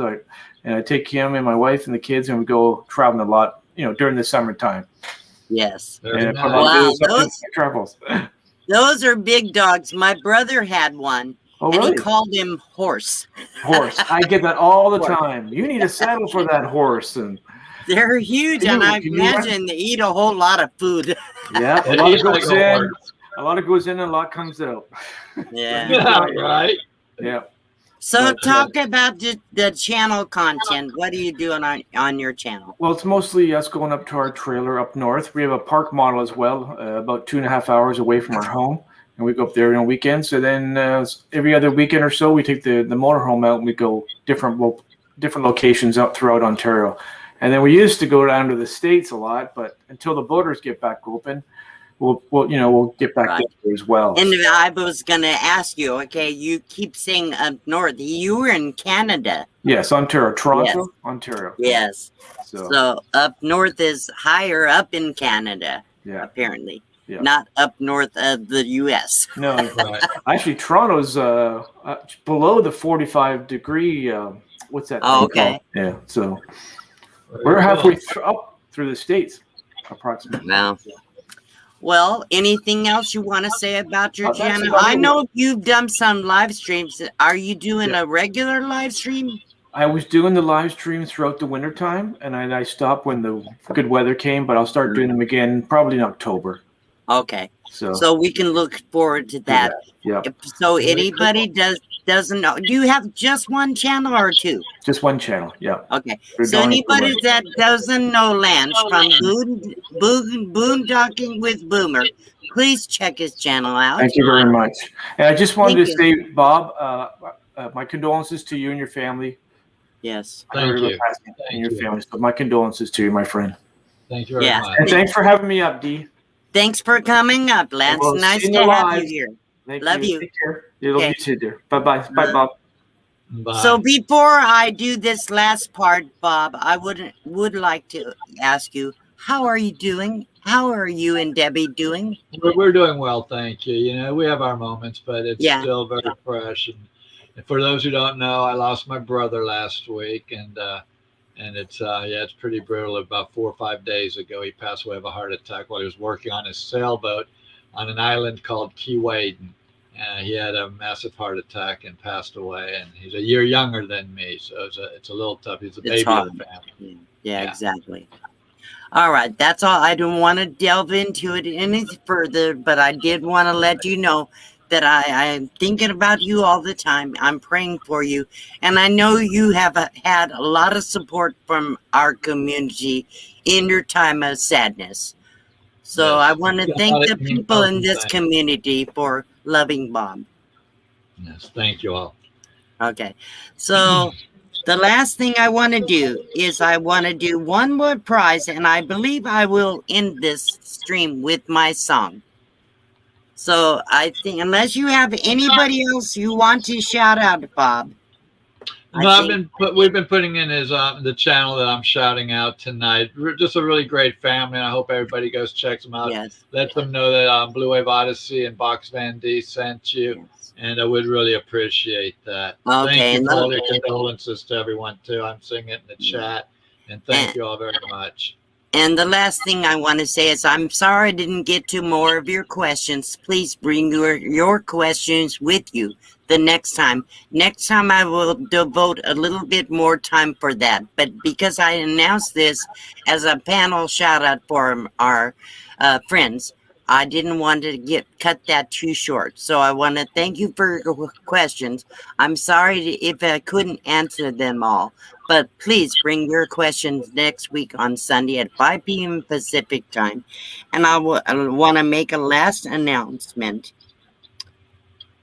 And I take him and my wife and the kids, and we go traveling a lot, during the summertime. Yes. And travels. Those are big dogs. My brother had one. Oh, and really? he called him Horse. Horse. I get that all the time. You need a saddle for that horse. And they're huge, and I imagine they eat a whole lot of food. Yeah, a lot goes in, and a lot comes out. Yeah. Right. Yeah. So talk about the channel content. What are you doing on your channel? Well, it's mostly us going up to our trailer up north. We have a park model as well, about 2.5 hours away from our home. And we go up there on weekends. So then every other weekend or so, we take the motorhome out and we go different locations out throughout Ontario. And then we used to go down to the States a lot, but until the borders get back open, we'll get back there as well. And I was going to ask you, okay, you keep saying up north. You were in Canada. Yes, Ontario, Toronto, Ontario. Yes. So up north is higher up in Canada, apparently. Yeah. not up north of the U.S. No, Right. actually, Toronto's below the 45-degree. What's that? Oh, thing okay. called? Yeah. So Very we're halfway cool. up through the states, approximately. Well, well, anything else you want to say about your Oh, that's channel? about I it. know you've done some live streams. Are you doing Yeah. a regular live stream? I was doing the live streams throughout the wintertime, and I stopped when the good weather came, but I'll start doing them again probably in October. Okay, So so we can look forward to that. Yeah. So anybody doesn't know, do you have just one channel or two? Just one channel. Yeah. Okay, We're so going anybody for that doesn't know Lance from Boondocking with Boomer, please check his channel out. Thank you very much. And I just wanted Thank to you. say, Bob, my condolences to you and your family. Yes. I heard Thank of a you. passing in Thank your you. family. So my condolences to you, my friend. Thank you very Yeah. much. And thanks for having me up, Dee. Thanks for coming up, Lance. Well, Nice seeing to you have live. you here. Thank Love you. Take care. You love Okay. you too, dear. Bye-bye. Bye, Bob. Bye. So before I do this last part, Bob, I would like to ask you, how are you doing? How are you and Debbie doing? We're doing well, thank you. You know, we have our moments, but it's Yeah. still very fresh. And for those who don't know, I lost my brother last week, and it's it's pretty brutal. About 4 or 5 days ago, he passed away of a heart attack while he was working on his sailboat on an island called Keewaydin. He had a massive heart attack and passed away. And he's a year younger than me, so it's a little tough. He's a It's baby hard. of the family. Yeah, Yeah. exactly. All right, that's all. I don't want to delve into it any further, but I did want to let you know that I'm thinking about you all the time. I'm praying for you. And I know you have had a lot of support from our community in your time of sadness. So Yes. I want to Yeah, thank the it means people in something, this thank community for loving Bob. Yes, thank you all. Okay, so the last thing I want to do is I want to do one more prize, and I believe I will end this stream with my song. So I think, unless you have anybody else you want to shout out, Bob. No, we've been putting in his the channel that I'm shouting out tonight. We're just a really great family, and I hope everybody goes checks them out. Yes. Let them know that Blue Wave Odyssey and Box Van D sent you, Yes. and I would really appreciate that. Okay, Thank you and for all your condolences to everyone too. I'm seeing it in the chat, and thank you all very much. And the last thing I want to say is I'm sorry I didn't get to more of your questions. Please bring your questions with you the next time. Next time I will devote a little bit more time for that. But because I announced this as a panel shout out for our friends, I didn't want to cut that too short. So I want to thank you for your questions. I'm sorry if I couldn't answer them all. But please bring your questions next week on Sunday at 5 p.m. Pacific time. And I want to make a last announcement.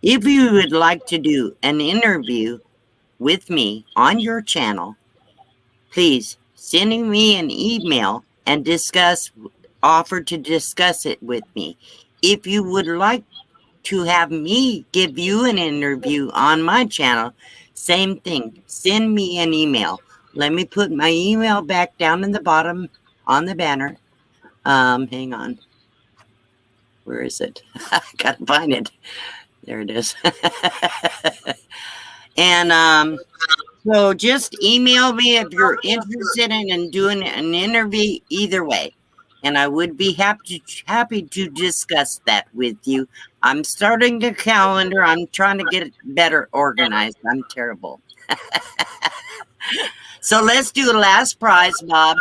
If you would like to do an interview with me on your channel, please send me an email and offer to discuss it with me. If you would like to have me give you an interview on my channel, same thing. Send me an email. Let me put my email back down in the bottom on the banner. Hang on. Where is it? I gotta find it. There it is. And so just email me if you're interested in doing an interview either way. And I would be happy to discuss that with you. I'm starting the calendar. I'm trying to get it better organized. I'm terrible. So let's do the last prize, Bob.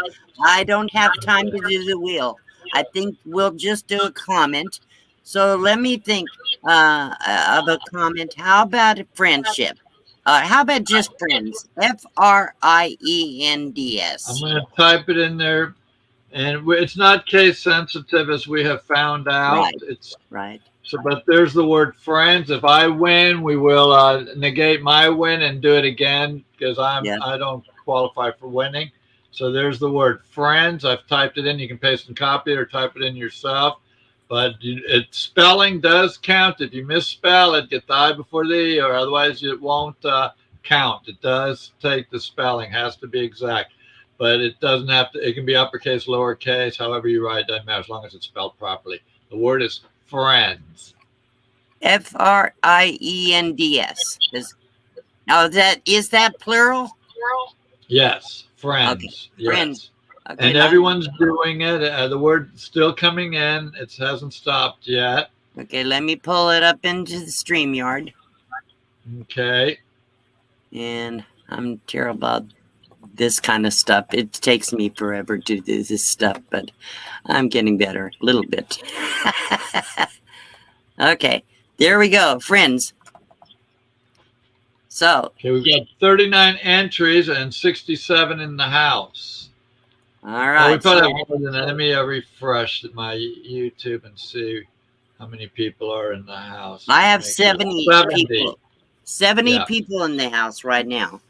I don't have time to do the wheel. I think we'll just do a comment. So let me think of a comment. How about a friendship? How about just friends? FRIENDS. I'm going to type it in there, and it's not case sensitive as we have found out. Right. It's right. So, but there's the word friends. If I win, we will negate my win and do it again because I don't qualify for winning. So there's the word friends. I've typed it in. You can paste and copy it or type it in yourself. But spelling does count. If you misspell it, get the I before the E, or otherwise it won't count. It does take the spelling. Has to be exact. But it doesn't have to. It can be uppercase, lowercase, however you write. Doesn't matter as long as it's spelled properly. The word is friends. Friends. Now is that plural? Yes, friends. Okay. Yes. Friends. Okay, And everyone's doing it. The word's still coming in. It hasn't stopped yet. Okay, let me pull it up into the StreamYard. Okay. And I'm terrible about this kind of stuff. It takes me forever to do this stuff, but I'm getting better a little bit. Okay, there we go, friends. So. Okay, we've got 39 entries and 67 in the house. All right. We probably have more than that. Let me refresh my YouTube and see how many people are in the house. I have 70 people. 70 people in the house right now.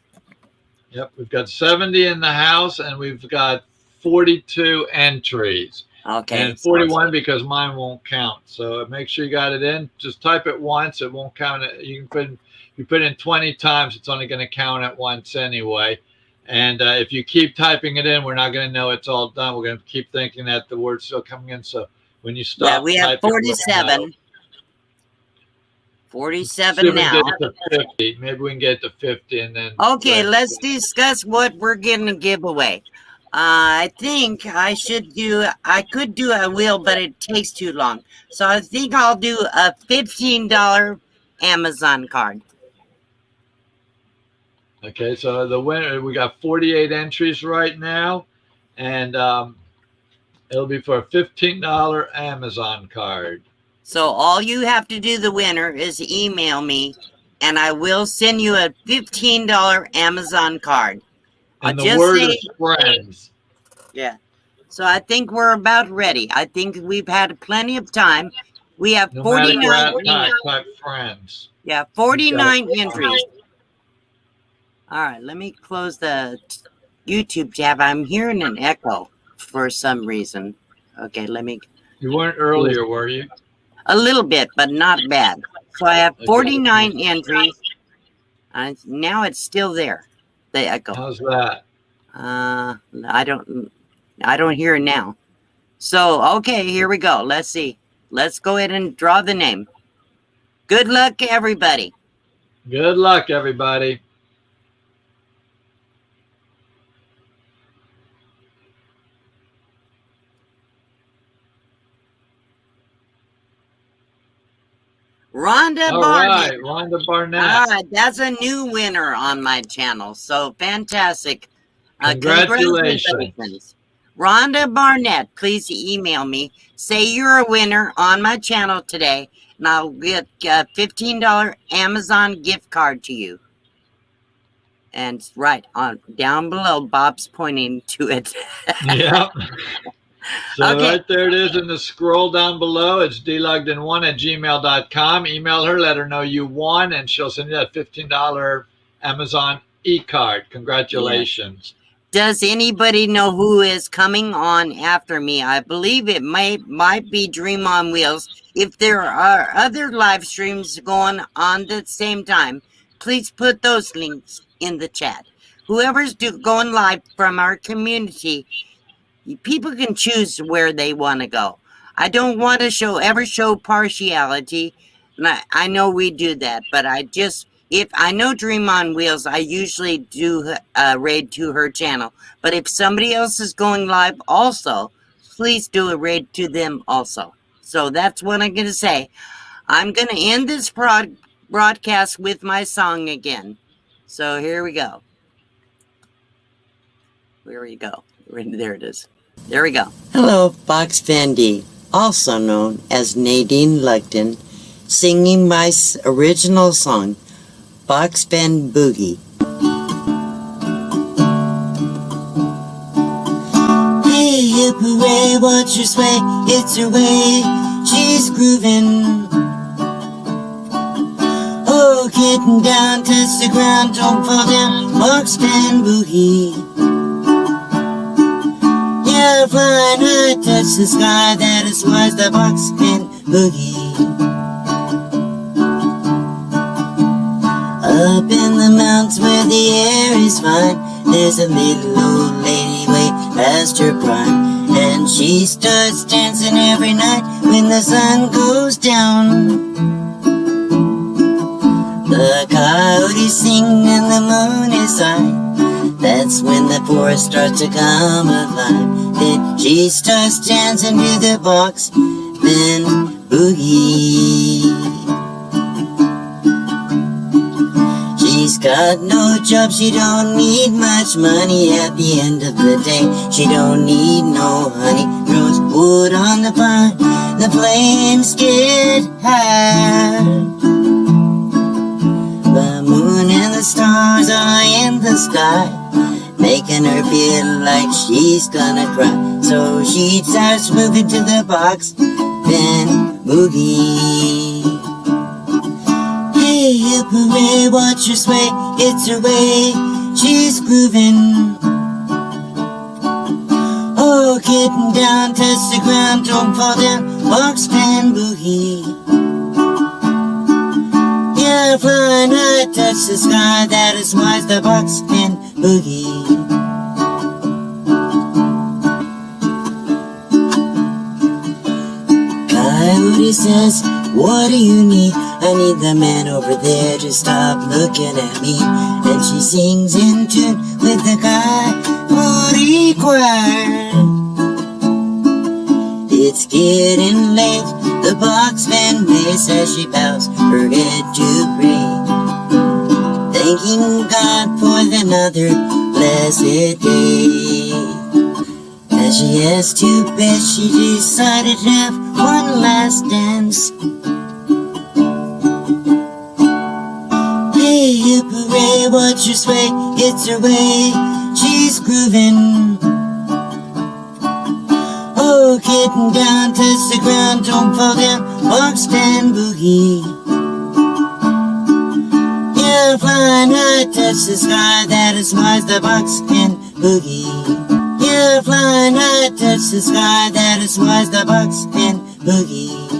Yep, we've got 70 in the house, and we've got 42 entries. Okay. And 41 because mine won't count. So make sure you got it in. Just type it once. It won't count it. You can put in 20 times. It's only going to count it once anyway. And if you keep typing it in, we're not going to know it's all done. We're going to keep thinking that the word's still coming in. So when you stop, we have 47. 47 now. Get to 50. Maybe we can get to 50 and then. Okay, let's discuss what we're going to give away. I think I could do a wheel, but it takes too long. So I think I'll do a $15 Amazon card. Okay, so the winner, we got 48 entries right now, and it'll be for a $15 Amazon card. So all you have to do, the winner, is email me, and I will send you a $15 Amazon card. And the word is friends. Yeah. So I think we're about ready. I think we've had plenty of time. We have 49. Type friends. Yeah, 49 entries. All right, let me close the YouTube tab. I'm hearing an echo for some reason. Okay, let me. You weren't earlier, were you? A little bit, but not bad. So I have 49 entries. Now it's still there. The echo. How's that? I don't hear it now. So okay, here we go. Let's see. Let's go ahead and draw the name. Good luck, everybody. Good luck, everybody. Rhonda Barnett. Rhonda Barnett. All right, that's a new winner on my channel. So fantastic. Congratulations. Rhonda Barnett, please email me. Say you're a winner on my channel today, and I'll get a $15 Amazon gift card to you. And right on down below, Bob's pointing to it. Yeah. So right there it is in the scroll down below. It's dlugden1@gmail.com. Email her, let her know you won, and she'll send you that $15 Amazon e-card. Congratulations. Yeah. Does anybody know who is coming on after me? I believe it might be Dream on Wheels. If there are other live streams going on at the same time, please put those links in the chat. Whoever's going live from our community, people can choose where they want to go. I don't want to ever show partiality. I know we do that, but if I know Dream on Wheels, I usually do a raid to her channel. But if somebody else is going live also, please do a raid to them also. So that's what I'm going to say. I'm going to end this broadcast with my song again. So here we go. There we go. There it is. There we go. Hello, Fox Fendi, also known as Nadine Lugden, singing my original song, Box Bend Boogie. Hey, hip hooray, watch her sway, it's her way, she's grooving. Oh, getting down, touch the ground, don't fall down, Box Bend Boogie. Yeah, flying high, touch the sky, that is why the Box Bend Boogie. Up in the mountains where the air is fine, there's a little old lady way past her prime, and And she starts dancing every night when the sun goes down. The coyotes sing and the moon is high. That's when the forest starts to come alive. Then she starts dancing to the box, then boogie. She's got no job, she don't need much money at the end of the day. She don't need no honey, throws wood on the fire, the flames get high. The moon and the stars are in the sky, making her feel like she's gonna cry. So she starts moving to the box, then boogie. Hey, hip hooray, watch her sway, it's her way, she's grooving. Oh, getting down, touch the ground, don't fall down, box, pan, boogie. Yeah, flying high, touch the sky, that is why the box, pan, boogie. Coyote says, what do you need? I need the man over there to stop looking at me. And she sings in tune with the coyote choir. It's getting late, the boxman waits as she bows her head to pray, thanking God for another blessed day. As she has to bed, she decided to have one last dance. Hey, hip hooray, watch her sway, it's her way, she's grooving. Oh, getting down, touch the ground, don't fall down, box, pan, boogie. Yeah, flying high, touch the sky, that is why the box, pan, boogie. Yeah, flying high, touch the sky, that is why the box, pan, boogie.